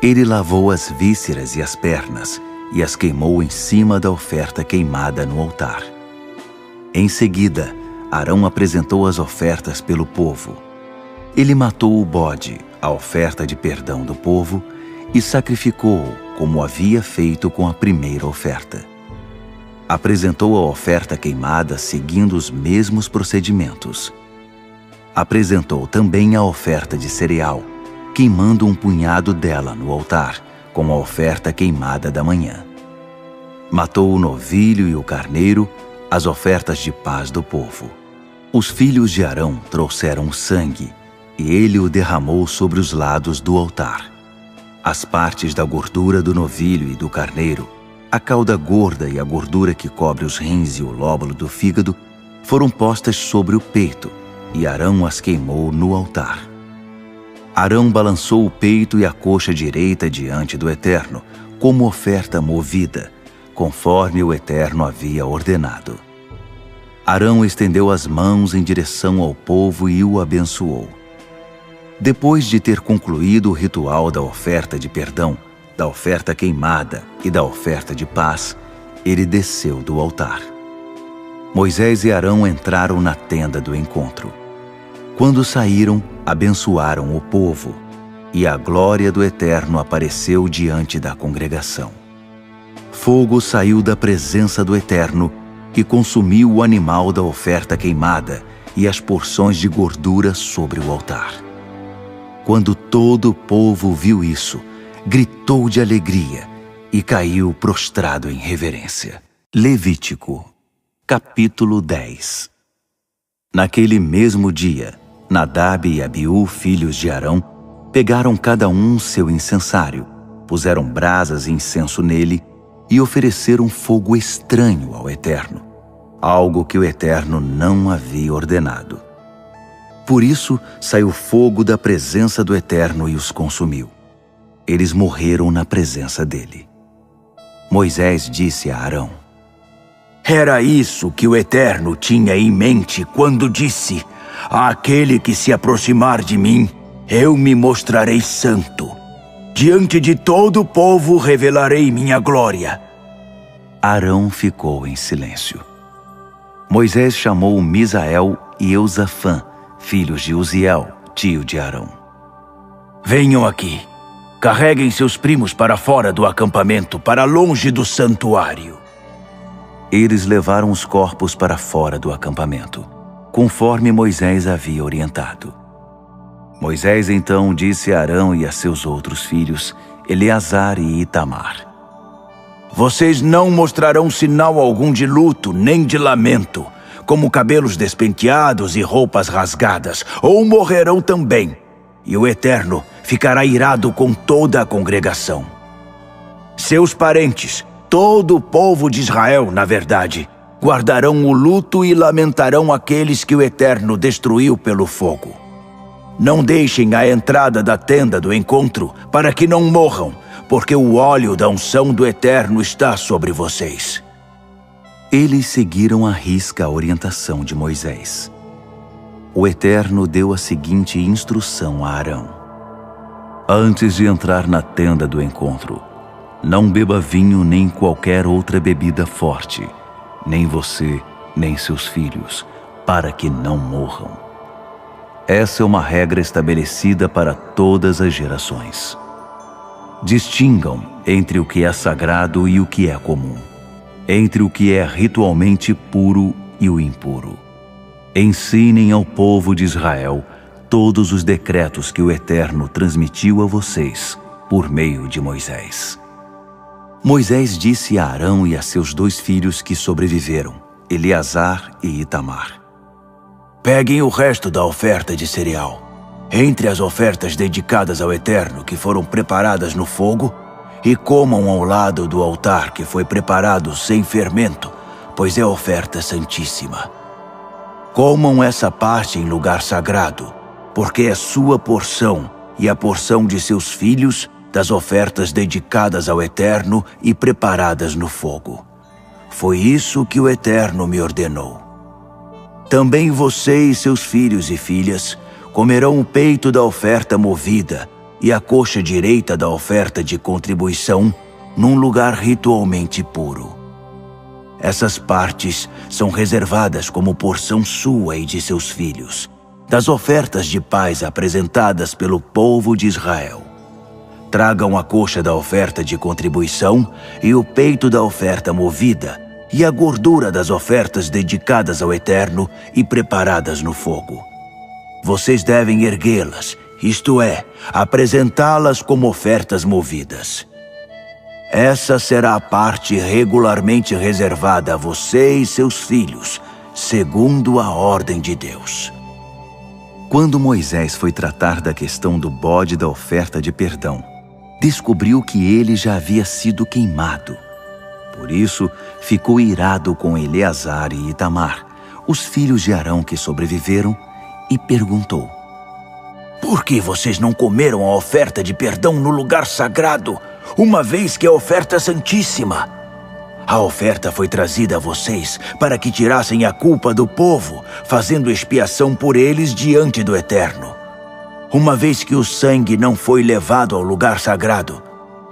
Ele lavou as vísceras e as pernas, e as queimou em cima da oferta queimada no altar. Em seguida, Arão apresentou as ofertas pelo povo. Ele matou o bode, a oferta de perdão do povo, e sacrificou-o como havia feito com a primeira oferta. Apresentou a oferta queimada seguindo os mesmos procedimentos. Apresentou também a oferta de cereal, queimando um punhado dela no altar, com a oferta queimada da manhã. Matou o novilho e o carneiro, as ofertas de paz do povo. Os filhos de Arão trouxeram o sangue, e ele o derramou sobre os lados do altar. As partes da gordura do novilho e do carneiro, a cauda gorda e a gordura que cobre os rins e o lóbulo do fígado, foram postas sobre o peito, e Arão as queimou no altar. Arão balançou o peito e a coxa direita diante do Eterno, como oferta movida, conforme o Eterno havia ordenado. Arão estendeu as mãos em direção ao povo e o abençoou. Depois de ter concluído o ritual da oferta de perdão, da oferta queimada e da oferta de paz, ele desceu do altar. Moisés e Arão entraram na tenda do encontro. Quando saíram, abençoaram o povo, e a glória do Eterno apareceu diante da congregação. Fogo saiu da presença do Eterno e consumiu o animal da oferta queimada e as porções de gordura sobre o altar. Quando todo o povo viu isso, gritou de alegria e caiu prostrado em reverência. Levítico, capítulo 10. Naquele mesmo dia, Nadab e Abiú, filhos de Arão, pegaram cada um seu incensário, puseram brasas e incenso nele e ofereceram fogo estranho ao Eterno, algo que o Eterno não havia ordenado. Por isso saiu fogo da presença do Eterno e os consumiu. Eles morreram na presença dele. Moisés disse a Arão: Era isso que o Eterno tinha em mente quando disse: Àquele que se aproximar de mim, eu me mostrarei santo. Diante de todo o povo revelarei minha glória. Arão ficou em silêncio. Moisés chamou Misael e Eusafã, filhos de Uziel, tio de Arão. Venham aqui. Carreguem seus primos para fora do acampamento, para longe do santuário. Eles levaram os corpos para fora do acampamento, conforme Moisés havia orientado. Moisés então disse a Arão e a seus outros filhos, Eleazar e Itamar: Vocês não mostrarão sinal algum de luto nem de lamento, como cabelos despenteados e roupas rasgadas, ou morrerão também, e o Eterno ficará irado com toda a congregação. Seus parentes, todo o povo de Israel, na verdade, guardarão o luto e lamentarão aqueles que o Eterno destruiu pelo fogo. Não deixem a entrada da tenda do encontro para que não morram, porque o óleo da unção do Eterno está sobre vocês. Eles seguiram à risca a orientação de Moisés. O Eterno deu a seguinte instrução a Arão: Antes de entrar na tenda do encontro, não beba vinho nem qualquer outra bebida forte, nem você, nem seus filhos, para que não morram. Essa é uma regra estabelecida para todas as gerações. Distingam entre o que é sagrado e o que é comum, entre o que é ritualmente puro e o impuro. Ensinem ao povo de Israel todos os decretos que o Eterno transmitiu a vocês por meio de Moisés. Moisés disse a Arão e a seus 2 filhos que sobreviveram, Eleazar e Itamar: Peguem o resto da oferta de cereal, entre as ofertas dedicadas ao Eterno que foram preparadas no fogo, e comam ao lado do altar que foi preparado sem fermento, pois é oferta santíssima. Comam essa parte em lugar sagrado, porque é sua porção e a porção de seus filhos das ofertas dedicadas ao Eterno e preparadas no fogo. Foi isso que o Eterno me ordenou. Também você e seus filhos e filhas comerão o peito da oferta movida e a coxa direita da oferta de contribuição num lugar ritualmente puro. Essas partes são reservadas como porção sua e de seus filhos, das ofertas de paz apresentadas pelo povo de Israel. Tragam a coxa da oferta de contribuição e o peito da oferta movida e a gordura das ofertas dedicadas ao Eterno e preparadas no fogo. Vocês devem erguê-las, isto é, apresentá-las como ofertas movidas. Essa será a parte regularmente reservada a você e seus filhos, segundo a ordem de Deus. Quando Moisés foi tratar da questão do bode da oferta de perdão, descobriu que ele já havia sido queimado. Por isso, ficou irado com Eleazar e Itamar, os filhos de Arão que sobreviveram, e perguntou: Por que vocês não comeram a oferta de perdão no lugar sagrado, uma vez que é oferta santíssima? A oferta foi trazida a vocês para que tirassem a culpa do povo, fazendo expiação por eles diante do Eterno. Uma vez que o sangue não foi levado ao lugar sagrado,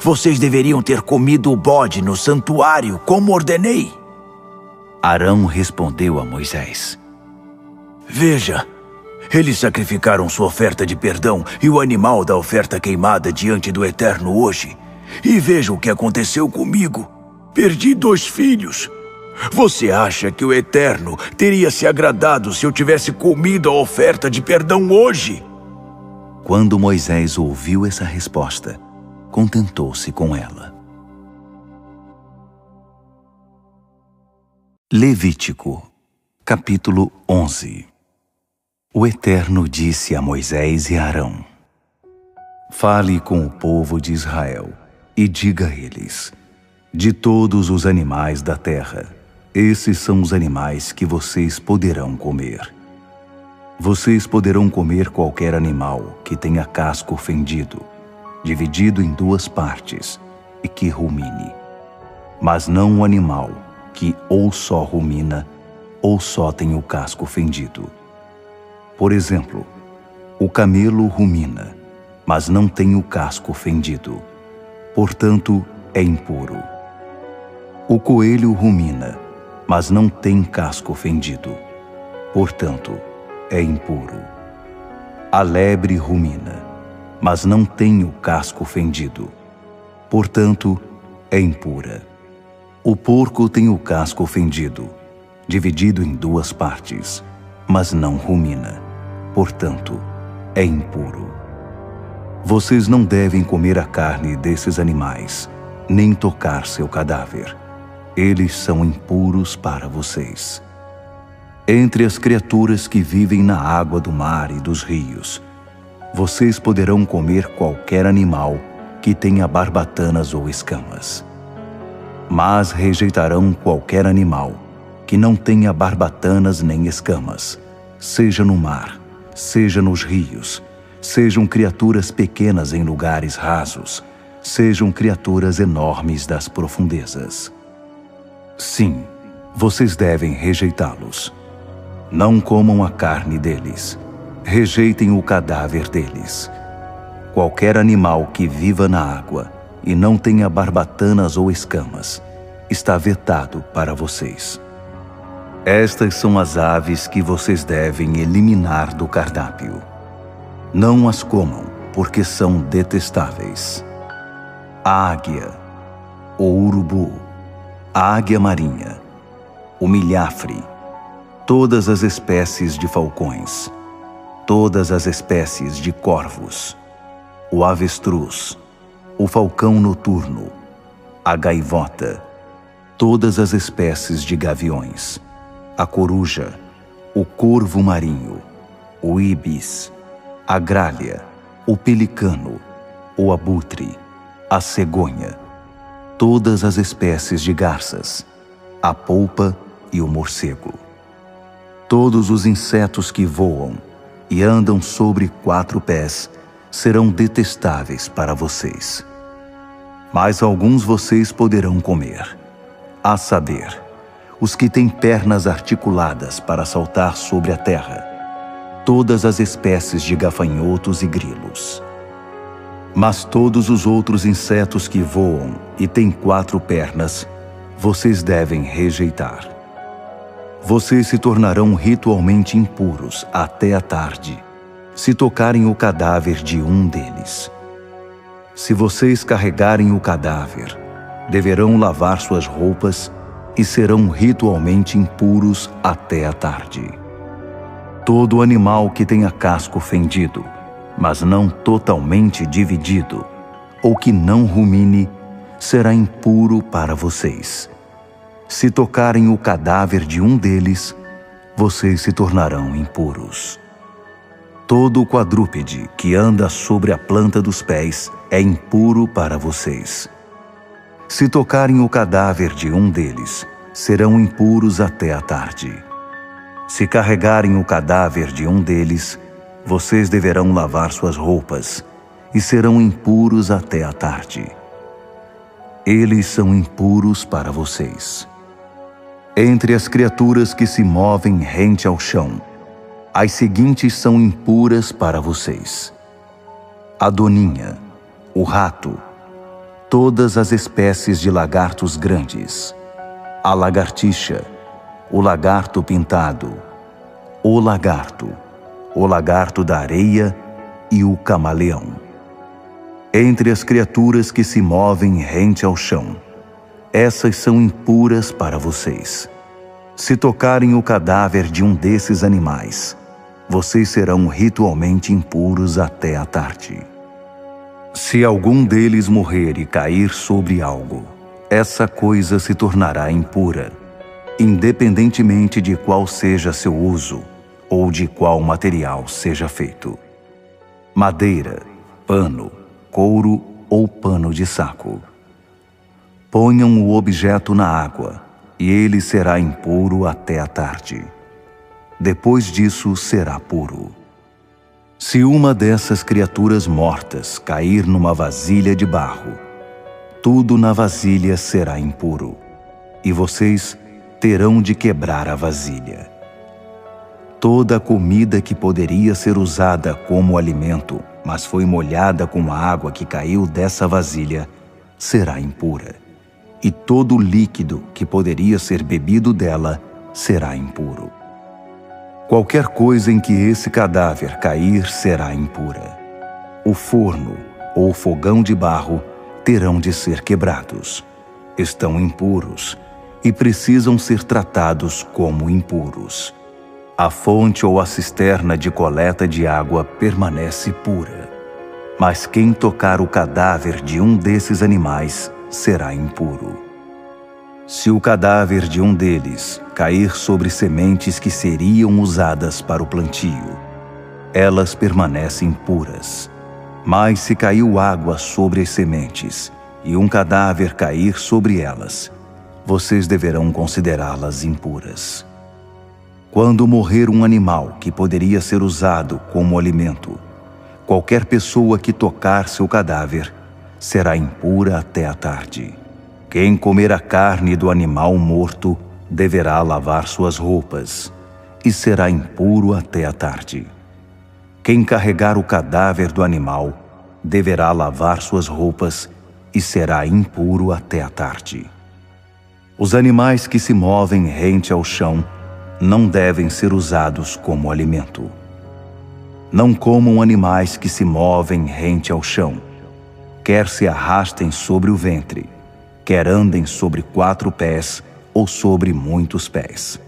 vocês deveriam ter comido o bode no santuário, como ordenei. Arão respondeu a Moisés: Veja, eles sacrificaram sua oferta de perdão e o animal da oferta queimada diante do Eterno hoje. E veja o que aconteceu comigo. Perdi 2 filhos. Você acha que o Eterno teria se agradado se eu tivesse comido a oferta de perdão hoje? Quando Moisés ouviu essa resposta, contentou-se com ela. Levítico, capítulo 11. O Eterno disse a Moisés e a Arão: Fale com o povo de Israel e diga a eles: de todos os animais da terra, esses são os animais que vocês poderão comer. Vocês poderão comer qualquer animal que tenha casco fendido, dividido em 2 partes, e que rumine. Mas não o animal que ou só rumina, ou só tem o casco fendido. Por exemplo, o camelo rumina, mas não tem o casco fendido. Portanto, é impuro. O coelho rumina, mas não tem casco fendido. Portanto, é impuro. A lebre rumina, mas não tem o casco fendido. Portanto, é impura. O porco tem o casco fendido, dividido em 2 partes, mas não rumina. Portanto, é impuro. Vocês não devem comer a carne desses animais, nem tocar seu cadáver. Eles são impuros para vocês. Entre as criaturas que vivem na água do mar e dos rios, vocês poderão comer qualquer animal que tenha barbatanas ou escamas. Mas rejeitarão qualquer animal que não tenha barbatanas nem escamas, seja no mar, seja nos rios, sejam criaturas pequenas em lugares rasos, sejam criaturas enormes das profundezas. Sim, vocês devem rejeitá-los. Não comam a carne deles. Rejeitem o cadáver deles. Qualquer animal que viva na água e não tenha barbatanas ou escamas está vetado para vocês. Estas são as aves que vocês devem eliminar do cardápio. Não as comam, porque são detestáveis: a águia, o urubu, a águia marinha, o milhafre, todas as espécies de falcões, todas as espécies de corvos, o avestruz, o falcão noturno, a gaivota, todas as espécies de gaviões, a coruja, o corvo marinho, o ibis, a gralha, o pelicano, o abutre, a cegonha, todas as espécies de garças, a polpa e o morcego. Todos os insetos que voam e andam sobre 4 pés serão detestáveis para vocês. Mas alguns vocês poderão comer, a saber, os que têm pernas articuladas para saltar sobre a terra, todas as espécies de gafanhotos e grilos. Mas todos os outros insetos que voam e têm 4 pernas, vocês devem rejeitar. Vocês se tornarão ritualmente impuros até a tarde, se tocarem o cadáver de um deles. Se vocês carregarem o cadáver, deverão lavar suas roupas e serão ritualmente impuros até a tarde. Todo animal que tenha casco fendido, mas não totalmente dividido, ou que não rumine, será impuro para vocês. Se tocarem o cadáver de um deles, vocês se tornarão impuros. Todo quadrúpede que anda sobre a planta dos pés é impuro para vocês. Se tocarem o cadáver de um deles, serão impuros até a tarde. Se carregarem o cadáver de um deles, vocês deverão lavar suas roupas e serão impuros até a tarde. eles são impuros para vocês. Entre as criaturas que se movem rente ao chão, as seguintes são impuras para vocês: a doninha, o rato, todas as espécies de lagartos grandes, a lagartixa, o lagarto pintado, o lagarto da areia e o camaleão. Entre as criaturas que se movem rente ao chão, essas são impuras para vocês. Se tocarem o cadáver de um desses animais, vocês serão ritualmente impuros até a tarde. Se algum deles morrer e cair sobre algo, essa coisa se tornará impura, independentemente de qual seja seu uso ou de qual material seja feito: madeira, pano, couro ou pano de saco. Ponham o objeto na água, e ele será impuro até a tarde. Depois disso será puro. Se uma dessas criaturas mortas cair numa vasilha de barro, tudo na vasilha será impuro, e vocês terão de quebrar a vasilha. Toda a comida que poderia ser usada como alimento, mas foi molhada com a água que caiu dessa vasilha, será impura. E todo o líquido que poderia ser bebido dela será impuro. Qualquer coisa em que esse cadáver cair será impura. O forno ou fogão de barro terão de ser quebrados. Estão impuros e precisam ser tratados como impuros. A fonte ou a cisterna de coleta de água permanece pura. Mas quem tocar o cadáver de um desses animais será impuro. Se o cadáver de um deles cair sobre sementes que seriam usadas para o plantio, elas permanecem puras. Mas se caiu água sobre as sementes e um cadáver cair sobre elas, vocês deverão considerá-las impuras. Quando morrer um animal que poderia ser usado como alimento, qualquer pessoa que tocar seu cadáver será impura até a tarde. Quem comer a carne do animal morto deverá lavar suas roupas e será impuro até a tarde. Quem carregar o cadáver do animal deverá lavar suas roupas e será impuro até a tarde. Os animais que se movem rente ao chão não devem ser usados como alimento. Não comam animais que se movem rente ao chão, quer se arrastem sobre o ventre, quer andem sobre 4 pés ou sobre muitos pés.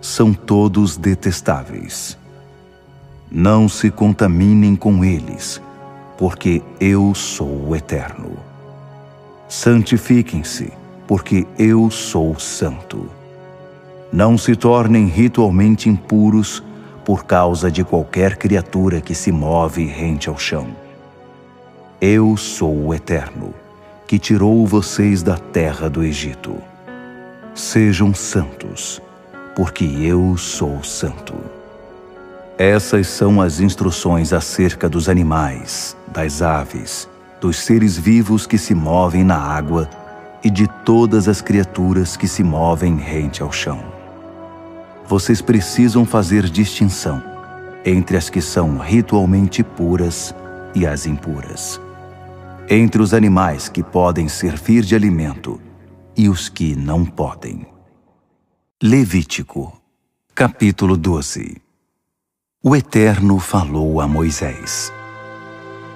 São todos detestáveis. Não se contaminem com eles, porque eu sou o Eterno. Santifiquem-se, porque eu sou santo. Não se tornem ritualmente impuros por causa de qualquer criatura que se move rente ao chão. Eu sou o Eterno, que tirou vocês da terra do Egito. Sejam santos, porque eu sou santo. Essas são as instruções acerca dos animais, das aves, dos seres vivos que se movem na água e de todas as criaturas que se movem rente ao chão. Vocês precisam fazer distinção entre as que são ritualmente puras e as impuras, entre os animais que podem servir de alimento e os que não podem. Levítico, capítulo 12. O Eterno falou a Moisés: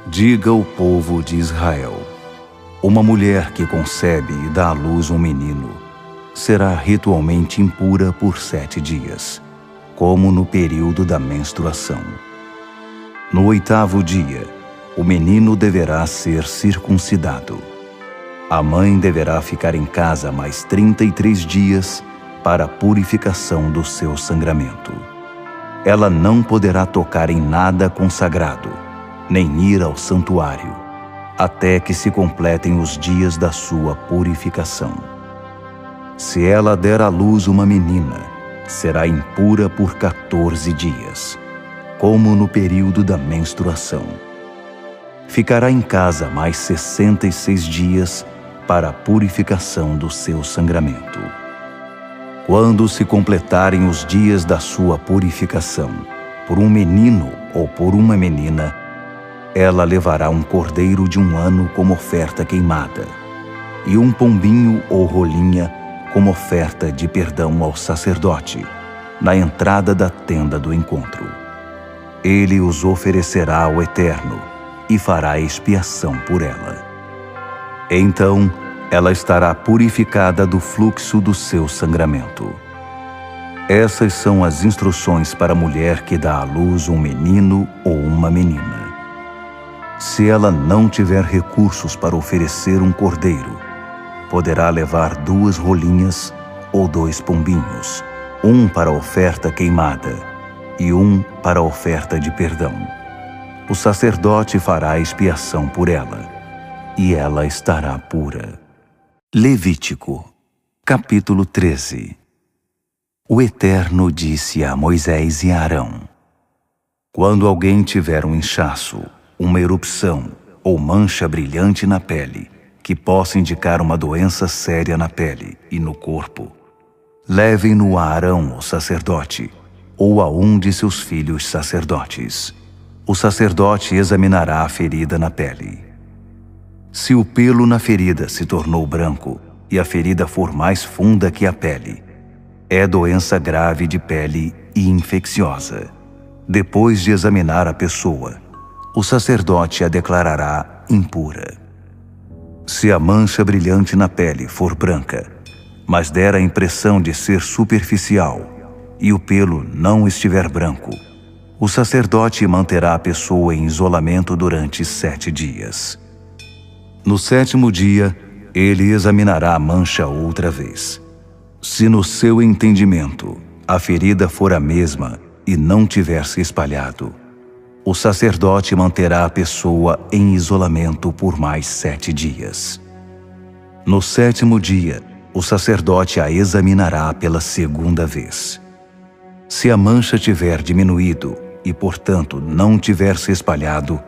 diga ao povo de Israel: uma mulher que concebe e dá à luz um menino será ritualmente impura por 7 dias, como no período da menstruação. No 8º dia, o menino deverá ser circuncidado. A mãe deverá ficar em casa mais 33 dias para a purificação do seu sangramento. Ela não poderá tocar em nada consagrado, nem ir ao santuário, até que se completem os dias da sua purificação. Se ela der à luz uma menina, será impura por 14 dias, como no período da menstruação. Ficará em casa mais 66 dias para a purificação do seu sangramento. Quando se completarem os dias da sua purificação, por um menino ou por uma menina, ela levará um cordeiro de 1 ano como oferta queimada, e um pombinho ou rolinha como oferta de perdão ao sacerdote, na entrada da tenda do encontro. Ele os oferecerá ao Eterno e fará expiação por ela. Então, ela estará purificada do fluxo do seu sangramento. Essas são as instruções para a mulher que dá à luz um menino ou uma menina. Se ela não tiver recursos para oferecer um cordeiro, poderá levar 2 rolinhas ou 2 pombinhos, um para a oferta queimada e um para a oferta de perdão. O sacerdote fará expiação por ela, e ela estará pura. Levítico, capítulo 13. O Eterno disse a Moisés e a Arão: quando alguém tiver um inchaço, uma erupção ou mancha brilhante na pele, que possa indicar uma doença séria na pele e no corpo, levem-no a Arão, o sacerdote, ou a um de seus filhos sacerdotes. O sacerdote examinará a ferida na pele. Se o pelo na ferida se tornou branco e a ferida for mais funda que a pele, é doença grave de pele e infecciosa. Depois de examinar a pessoa, o sacerdote a declarará impura. Se a mancha brilhante na pele for branca, mas der a impressão de ser superficial, e o pelo não estiver branco, o sacerdote manterá a pessoa em isolamento durante 7 dias. No 7º dia, ele examinará a mancha outra vez. Se no seu entendimento a ferida for a mesma e não tiver se espalhado, o sacerdote manterá a pessoa em isolamento por mais 7 dias. No 7º dia, o sacerdote a examinará pela 2ª vez. Se a mancha tiver diminuído e, portanto, não tiver se espalhado,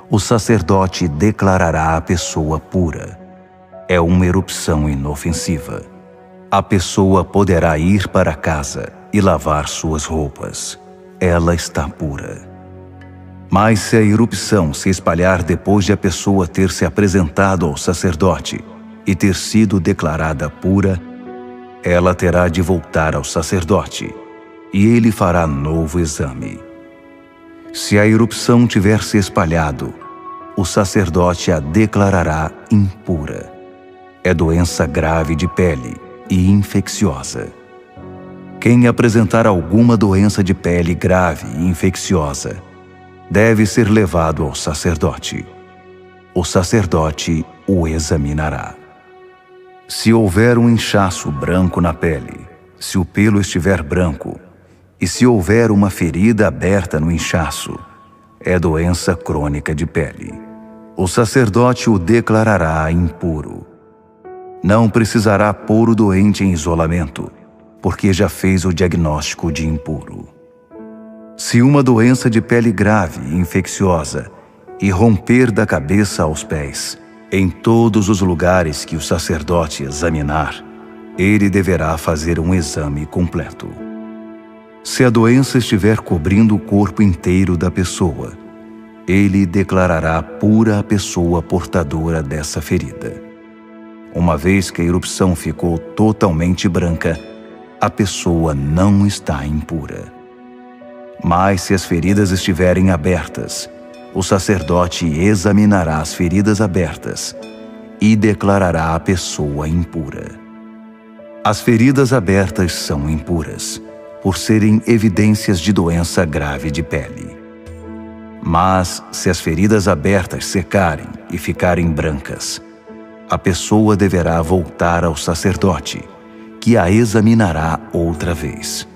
o sacerdote declarará a pessoa pura. É uma erupção inofensiva. A pessoa poderá ir para casa e lavar suas roupas. Ela está pura. Mas se a erupção se espalhar depois de a pessoa ter se apresentado ao sacerdote e ter sido declarada pura, ela terá de voltar ao sacerdote, e ele fará novo exame. Se a erupção tiver se espalhado, o sacerdote a declarará impura. É doença grave de pele e infecciosa. Quem apresentar alguma doença de pele grave e infecciosa deve ser levado ao sacerdote. O sacerdote o examinará. Se houver um inchaço branco na pele, se o pelo estiver branco, e se houver uma ferida aberta no inchaço, é doença crônica de pele. O sacerdote o declarará impuro. Não precisará pôr o doente em isolamento, porque já fez o diagnóstico de impuro. Se uma doença de pele grave e infecciosa irromper da cabeça aos pés, em todos os lugares que o sacerdote examinar, ele deverá fazer um exame completo. Se a doença estiver cobrindo o corpo inteiro da pessoa, ele declarará pura a pessoa portadora dessa ferida. Uma vez que a erupção ficou totalmente branca, a pessoa não está impura. Mas se as feridas estiverem abertas, o sacerdote examinará as feridas abertas e declarará a pessoa impura. As feridas abertas são impuras, por serem evidências de doença grave de pele. Mas, se as feridas abertas secarem e ficarem brancas, a pessoa deverá voltar ao sacerdote, que a examinará outra vez.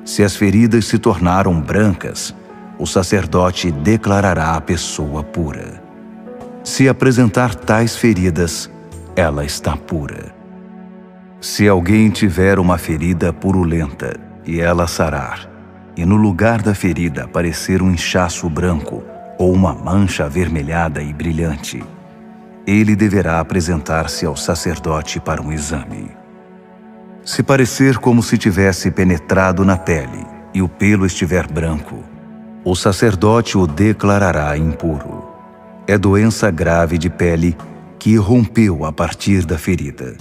Se as feridas se tornaram brancas, o sacerdote declarará a pessoa pura. Se apresentar tais feridas, ela está pura. Se alguém tiver uma ferida purulenta e ela sarar, e no lugar da ferida aparecer um inchaço branco ou uma mancha avermelhada e brilhante, ele deverá apresentar-se ao sacerdote para um exame. Se parecer como se tivesse penetrado na pele e o pelo estiver branco, o sacerdote o declarará impuro. É doença grave de pele que irrompeu a partir da ferida.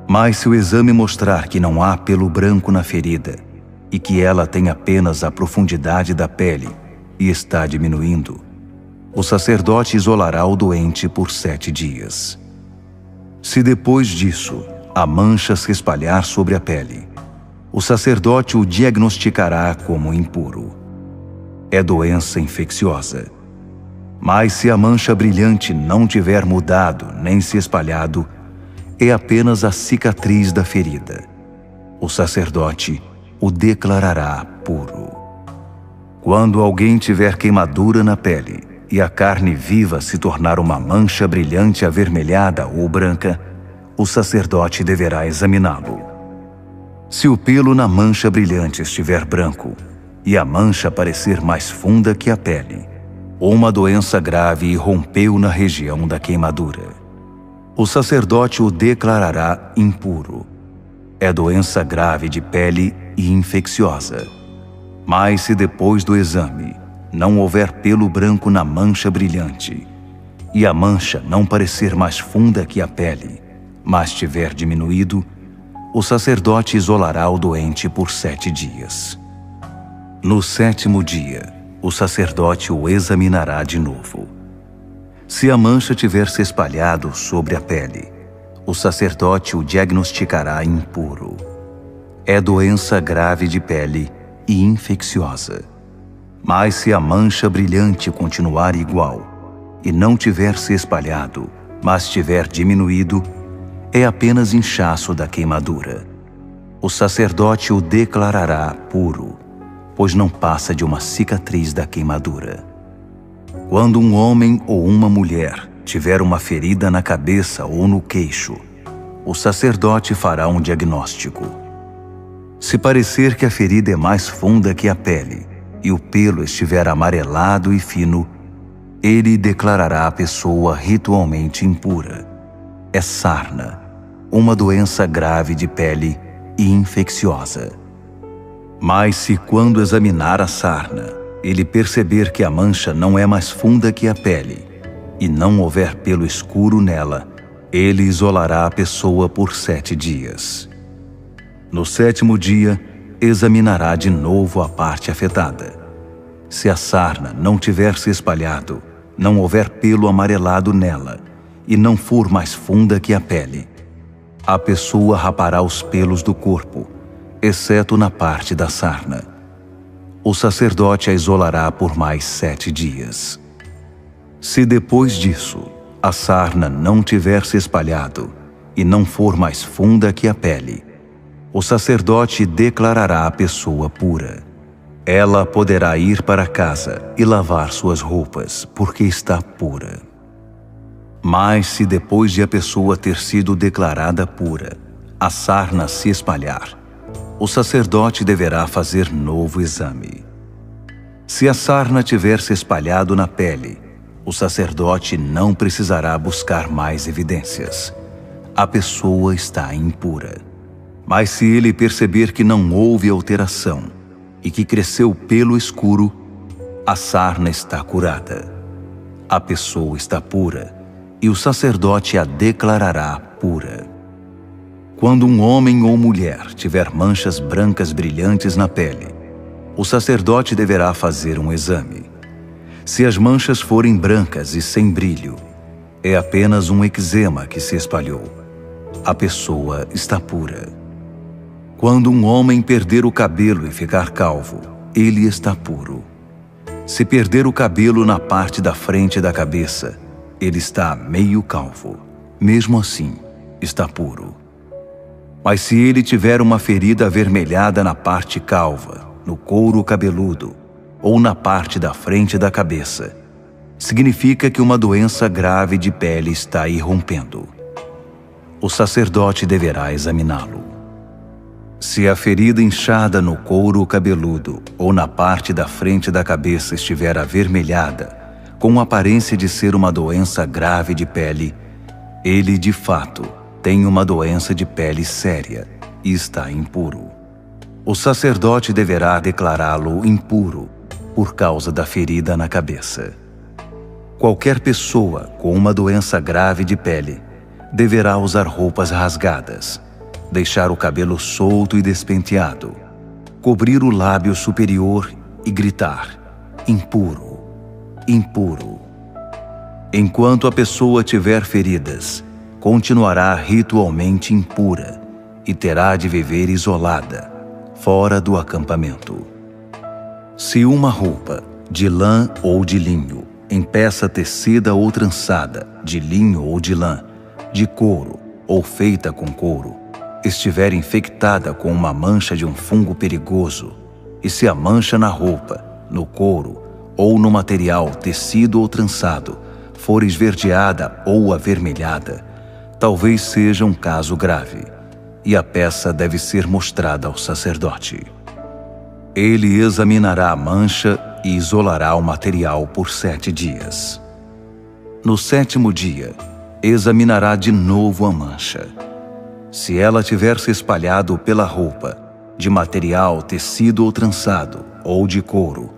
Mas se o exame mostrar que não há pelo branco na ferida e que ela tem apenas a profundidade da pele e está diminuindo, o sacerdote isolará o doente por 7 dias. Se depois disso a mancha se espalhar sobre a pele, o sacerdote o diagnosticará como impuro. É doença infecciosa. Mas se a mancha brilhante não tiver mudado nem se espalhado, é apenas a cicatriz da ferida. O sacerdote o declarará puro. Quando alguém tiver queimadura na pele e a carne viva se tornar uma mancha brilhante avermelhada ou branca, o sacerdote deverá examiná-lo. Se o pelo na mancha brilhante estiver branco e a mancha parecer mais funda que a pele, ou uma doença grave irrompeu na região da queimadura, o sacerdote o declarará impuro. É doença grave de pele e infecciosa. Mas se depois do exame não houver pelo branco na mancha brilhante e a mancha não parecer mais funda que a pele, mas tiver diminuído, o sacerdote isolará o doente por 7 dias. No 7º dia, o sacerdote o examinará de novo. Se a mancha tiver se espalhado sobre a pele, o sacerdote o diagnosticará impuro. É doença grave de pele e infecciosa. Mas se a mancha brilhante continuar igual e não tiver se espalhado, mas tiver diminuído, é apenas inchaço da queimadura. O sacerdote o declarará puro, pois não passa de uma cicatriz da queimadura. Quando um homem ou uma mulher tiver uma ferida na cabeça ou no queixo, o sacerdote fará um diagnóstico. Se parecer que a ferida é mais funda que a pele e o pelo estiver amarelado e fino, ele declarará a pessoa ritualmente impura. É sarna, uma doença grave de pele e infecciosa. Mas se quando examinar a sarna, ele perceber que a mancha não é mais funda que a pele e não houver pelo escuro nela, ele isolará a pessoa por 7 dias. No 7º dia, examinará de novo a parte afetada. Se a sarna não tiver se espalhado, não houver pelo amarelado nela e não for mais funda que a pele, a pessoa rapará os pelos do corpo, exceto na parte da sarna. O sacerdote a isolará por mais 7 dias. Se depois disso a sarna não tiver se espalhado e não for mais funda que a pele, o sacerdote declarará a pessoa pura. Ela poderá ir para casa e lavar suas roupas, porque está pura. Mas se depois de a pessoa ter sido declarada pura, a sarna se espalhar, o sacerdote deverá fazer novo exame. Se a sarna tiver se espalhado na pele, o sacerdote não precisará buscar mais evidências. A pessoa está impura. Mas se ele perceber que não houve alteração e que cresceu pelo escuro, a sarna está curada. A pessoa está pura e o sacerdote a declarará pura. Quando um homem ou mulher tiver manchas brancas brilhantes na pele, o sacerdote deverá fazer um exame. Se as manchas forem brancas e sem brilho, é apenas um eczema que se espalhou. A pessoa está pura. Quando um homem perder o cabelo e ficar calvo, ele está puro. Se perder o cabelo na parte da frente da cabeça, ele está meio calvo. Mesmo assim, está puro. Mas se ele tiver uma ferida avermelhada na parte calva, no couro cabeludo ou na parte da frente da cabeça, significa que uma doença grave de pele está irrompendo. O sacerdote deverá examiná-lo. Se a ferida inchada no couro cabeludo ou na parte da frente da cabeça estiver avermelhada, com aparência de ser uma doença grave de pele, ele de fato tem uma doença de pele séria e está impuro. O sacerdote deverá declará-lo impuro por causa da ferida na cabeça. Qualquer pessoa com uma doença grave de pele deverá usar roupas rasgadas, deixar o cabelo solto e despenteado, cobrir o lábio superior e gritar: impuro, impuro. Enquanto a pessoa tiver feridas, continuará ritualmente impura e terá de viver isolada, fora do acampamento. Se uma roupa de lã ou de linho, em peça tecida ou trançada, de linho ou de lã, de couro ou feita com couro, estiver infectada com uma mancha de um fungo perigoso, e se a mancha na roupa, no couro ou no material tecido ou trançado for esverdeada ou avermelhada, talvez seja um caso grave, e a peça deve ser mostrada ao sacerdote. Ele examinará a mancha e isolará o material por 7 dias. No 7º dia, examinará de novo a mancha. Se ela tiver se espalhado pela roupa, de material tecido ou trançado, ou de couro,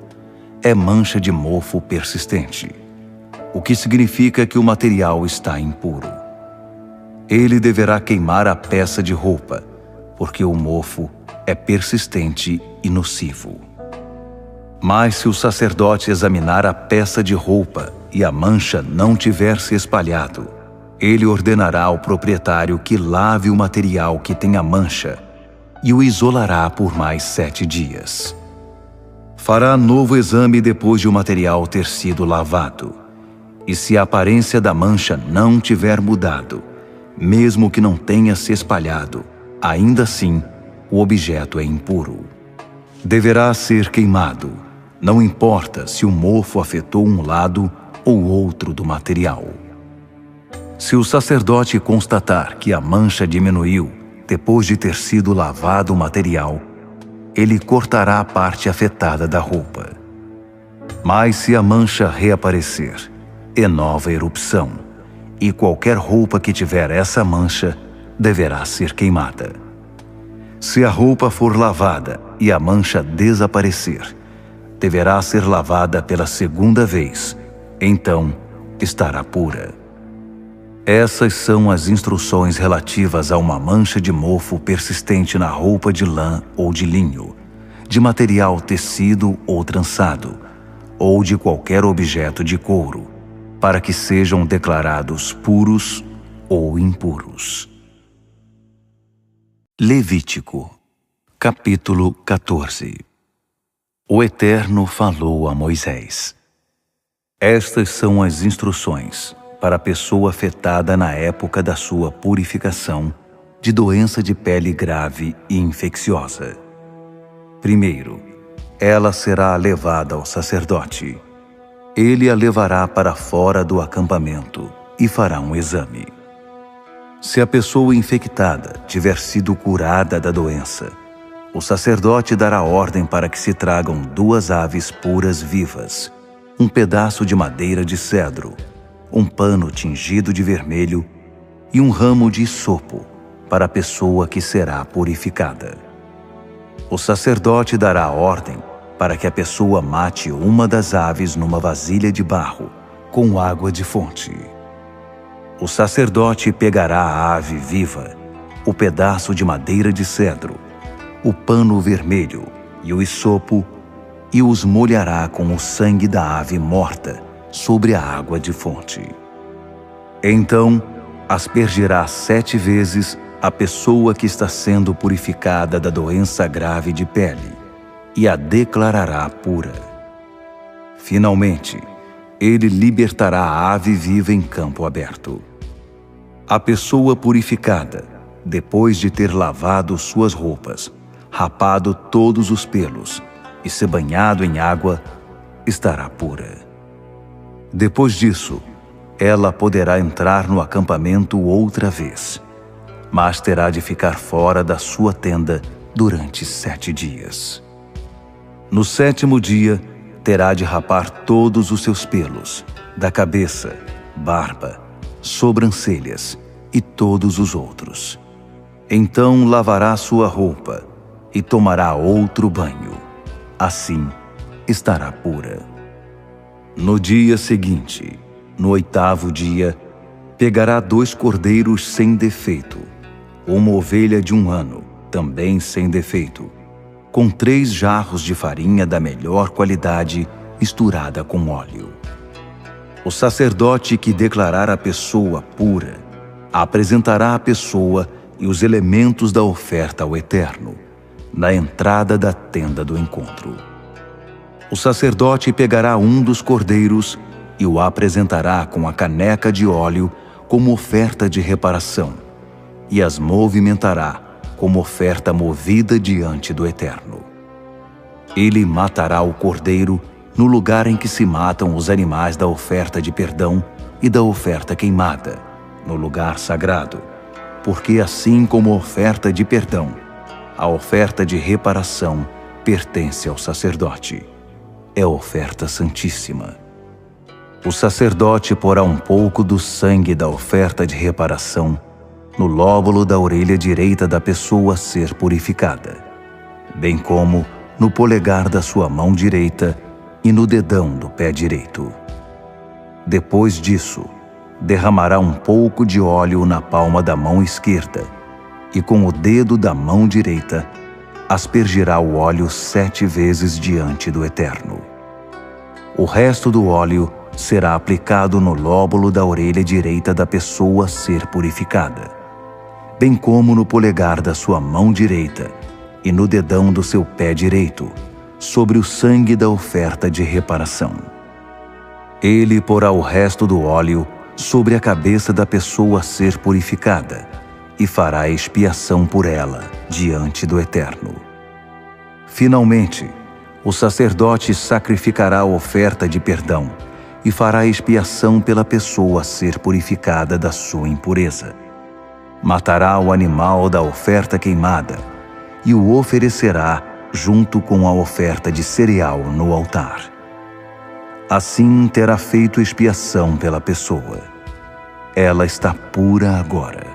é mancha de mofo persistente, o que significa que o material está impuro. Ele deverá queimar a peça de roupa, porque o mofo é persistente e nocivo. Mas se o sacerdote examinar a peça de roupa e a mancha não tiver se espalhado, ele ordenará ao proprietário que lave o material que tem a mancha e o isolará por mais 7 dias. Fará novo exame depois de o material ter sido lavado. E se a aparência da mancha não tiver mudado, mesmo que não tenha se espalhado, ainda assim o objeto é impuro. Deverá ser queimado, não importa se o mofo afetou um lado ou outro do material. Se o sacerdote constatar que a mancha diminuiu depois de ter sido lavado o material, ele cortará a parte afetada da roupa. Mas se a mancha reaparecer, é nova erupção, e qualquer roupa que tiver essa mancha deverá ser queimada. Se a roupa for lavada e a mancha desaparecer, deverá ser lavada pela 2ª vez, então estará pura. Essas são as instruções relativas a uma mancha de mofo persistente na roupa de lã ou de linho, de material tecido ou trançado, ou de qualquer objeto de couro, para que sejam declarados puros ou impuros. Levítico, capítulo 14. O Eterno falou a Moisés. Estas são as instruções para a pessoa afetada na época da sua purificação de doença de pele grave e infecciosa. Primeiro, ela será levada ao sacerdote. Ele a levará para fora do acampamento e fará um exame. Se a pessoa infectada tiver sido curada da doença, o sacerdote dará ordem para que se tragam 2 aves puras vivas, um pedaço de madeira de cedro, um pano tingido de vermelho e um ramo de hisopo para a pessoa que será purificada. O sacerdote dará ordem para que a pessoa mate uma das aves numa vasilha de barro, com água de fonte. O sacerdote pegará a ave viva, o pedaço de madeira de cedro, o pano vermelho e o hisopo, e os molhará com o sangue da ave morta sobre a água de fonte. Então, aspergirá 7 vezes a pessoa que está sendo purificada da doença grave de pele e a declarará pura. Finalmente, ele libertará a ave viva em campo aberto. A pessoa purificada, depois de ter lavado suas roupas, rapado todos os pelos e se banhado em água, estará pura. Depois disso, ela poderá entrar no acampamento outra vez, mas terá de ficar fora da sua tenda durante 7 dias. No 7º dia, terá de rapar todos os seus pelos da cabeça, barba, sobrancelhas e todos os outros. Então lavará sua roupa e tomará outro banho. Assim estará pura. No dia seguinte, no 8º dia, pegará 2 cordeiros sem defeito, uma ovelha de 1 ano, também sem defeito, com 3 jarros de farinha da melhor qualidade misturada com óleo. O sacerdote que declarar a pessoa pura apresentará a pessoa e os elementos da oferta ao Eterno, na entrada da tenda do encontro. O sacerdote pegará um dos cordeiros e o apresentará com a caneca de óleo como oferta de reparação, e as movimentará como oferta movida diante do Eterno. Ele matará o cordeiro no lugar em que se matam os animais da oferta de perdão e da oferta queimada, no lugar sagrado, porque assim como a oferta de perdão, a oferta de reparação pertence ao sacerdote. É oferta santíssima. O sacerdote porá um pouco do sangue da oferta de reparação no lóbulo da orelha direita da pessoa a ser purificada, bem como no polegar da sua mão direita e no dedão do pé direito. Depois disso, derramará um pouco de óleo na palma da mão esquerda e com o dedo da mão direita aspergirá o óleo 7 vezes diante do Eterno. O resto do óleo será aplicado no lóbulo da orelha direita da pessoa a ser purificada, bem como no polegar da sua mão direita e no dedão do seu pé direito, sobre o sangue da oferta de reparação. Ele porá o resto do óleo sobre a cabeça da pessoa a ser purificada e fará expiação por ela diante do Eterno. Finalmente, o sacerdote sacrificará a oferta de perdão e fará expiação pela pessoa a ser purificada da sua impureza. Matará o animal da oferta queimada e o oferecerá junto com a oferta de cereal no altar. Assim terá feito expiação pela pessoa. Ela está pura agora.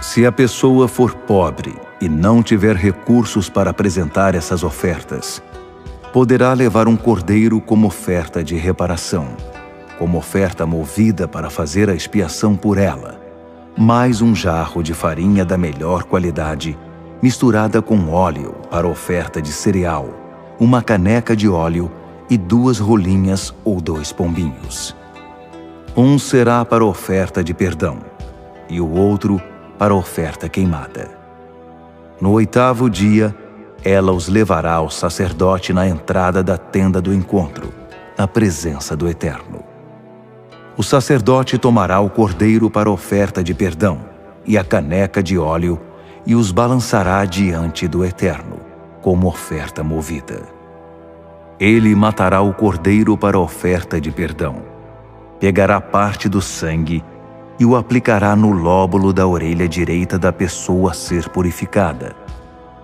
Se a pessoa for pobre e não tiver recursos para apresentar essas ofertas, poderá levar um cordeiro como oferta de reparação, como oferta movida para fazer a expiação por ela, mais um jarro de farinha da melhor qualidade, misturada com óleo para oferta de cereal, uma caneca de óleo e 2 rolinhas ou 2 pombinhos. Um será para oferta de perdão e o outro para oferta queimada. No 8º dia, ela os levará ao sacerdote na entrada da tenda do encontro, na presença do Eterno. O sacerdote tomará o cordeiro para oferta de perdão e a caneca de óleo e os balançará diante do Eterno, como oferta movida. Ele matará o cordeiro para oferta de perdão, pegará parte do sangue e o aplicará no lóbulo da orelha direita da pessoa a ser purificada,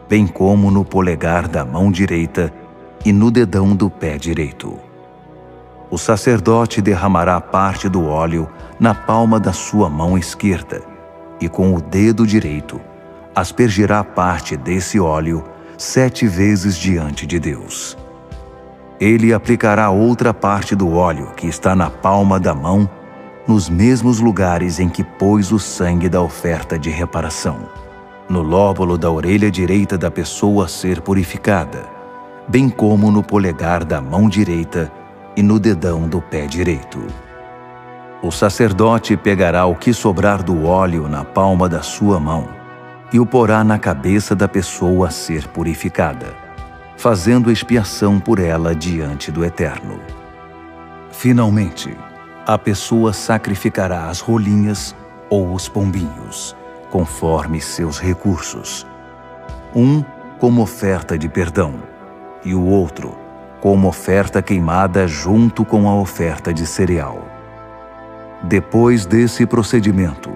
bem como no polegar da mão direita e no dedão do pé direito. O sacerdote derramará parte do óleo na palma da sua mão esquerda e com o dedo direito aspergirá parte desse óleo 7 vezes diante de Deus. Ele aplicará outra parte do óleo que está na palma da mão nos mesmos lugares em que pôs o sangue da oferta de reparação, no lóbulo da orelha direita da pessoa a ser purificada, bem como no polegar da mão direita e no dedão do pé direito. O sacerdote pegará o que sobrar do óleo na palma da sua mão e o porá na cabeça da pessoa a ser purificada, fazendo expiação por ela diante do Eterno. Finalmente, a pessoa sacrificará as rolinhas ou os pombinhos, conforme seus recursos, um como oferta de perdão e o outro como oferta queimada junto com a oferta de cereal. Depois desse procedimento,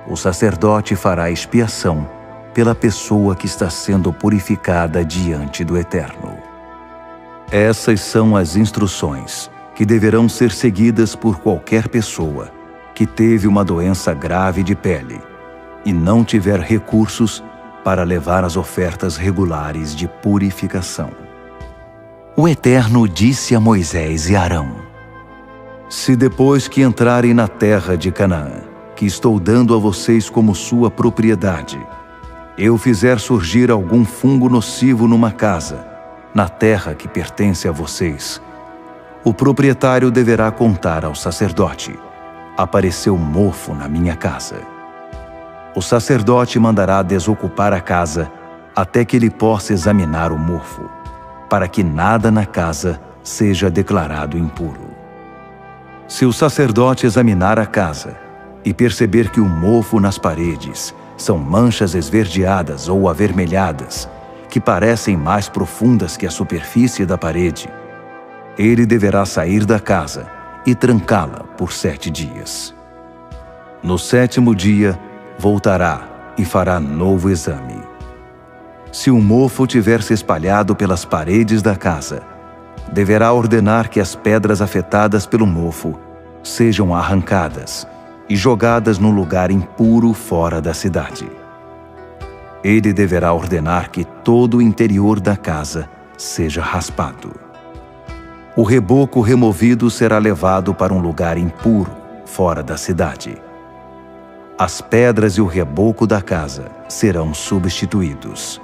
o sacerdote fará expiação pela pessoa que está sendo purificada diante do Eterno. Essas são as instruções que deverão ser seguidas por qualquer pessoa que teve uma doença grave de pele e não tiver recursos para levar as ofertas regulares de purificação. O Eterno disse a Moisés e Arão: Se depois que entrarem na terra de Canaã, que estou dando a vocês como sua propriedade, eu fizer surgir algum fungo nocivo numa casa, na terra que pertence a vocês, o proprietário deverá contar ao sacerdote: apareceu mofo na minha casa. O sacerdote mandará desocupar a casa até que ele possa examinar o mofo, para que nada na casa seja declarado impuro. Se o sacerdote examinar a casa e perceber que o mofo nas paredes são manchas esverdeadas ou avermelhadas, que parecem mais profundas que a superfície da parede, ele deverá sair da casa e trancá-la por 7 dias. No 7º dia, voltará e fará novo exame. Se o mofo tiver se espalhado pelas paredes da casa, deverá ordenar que as pedras afetadas pelo mofo sejam arrancadas e jogadas num lugar impuro fora da cidade. Ele deverá ordenar que todo o interior da casa seja raspado. O reboco removido será levado para um lugar impuro fora da cidade. As pedras e o reboco da casa serão substituídos.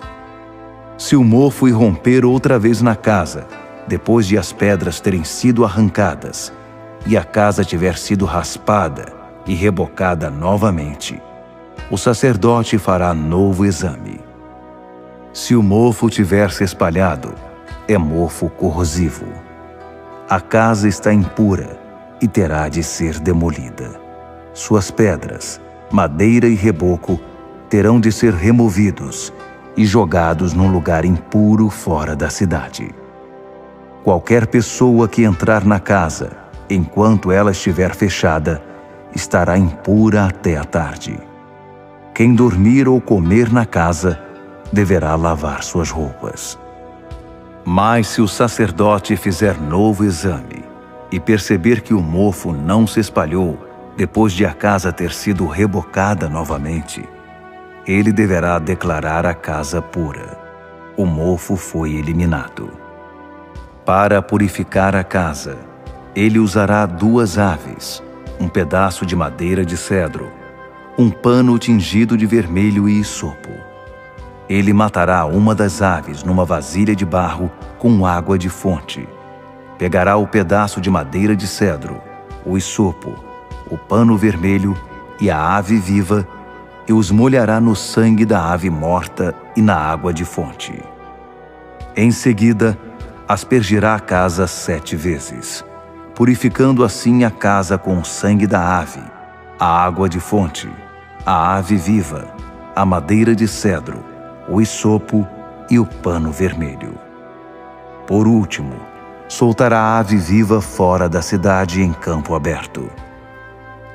Se o mofo irromper outra vez na casa, depois de as pedras terem sido arrancadas, e a casa tiver sido raspada e rebocada novamente, o sacerdote fará novo exame. Se o mofo tiver se espalhado, é mofo corrosivo. A casa está impura e terá de ser demolida. Suas pedras, madeira e reboco terão de ser removidos e jogados num lugar impuro fora da cidade. Qualquer pessoa que entrar na casa, enquanto ela estiver fechada, estará impura até a tarde. Quem dormir ou comer na casa deverá lavar suas roupas. Mas se o sacerdote fizer novo exame e perceber que o mofo não se espalhou depois de a casa ter sido rebocada novamente, ele deverá declarar a casa pura. O mofo foi eliminado. Para purificar a casa, ele usará 2 aves, um pedaço de madeira de cedro, um pano tingido de vermelho e hisopo. Ele matará uma das aves numa vasilha de barro com água de fonte. Pegará o pedaço de madeira de cedro, o hisopo, o pano vermelho e a ave viva e os molhará no sangue da ave morta e na água de fonte. Em seguida, aspergirá a casa 7 vezes, purificando assim a casa com o sangue da ave, a água de fonte, a ave viva, a madeira de cedro, o hisopo e o pano vermelho. Por último, soltará a ave viva fora da cidade em campo aberto.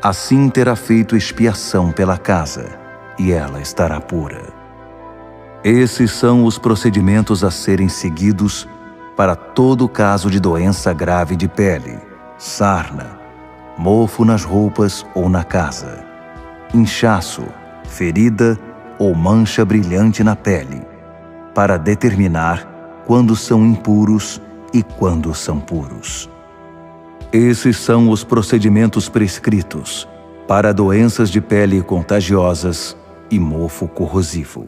Assim terá feito expiação pela casa, e ela estará pura. Esses são os procedimentos a serem seguidos para todo caso de doença grave de pele, sarna, mofo nas roupas ou na casa, inchaço, ferida ou mancha brilhante na pele, para determinar quando são impuros e quando são puros. Esses são os procedimentos prescritos para doenças de pele contagiosas e mofo corrosivo.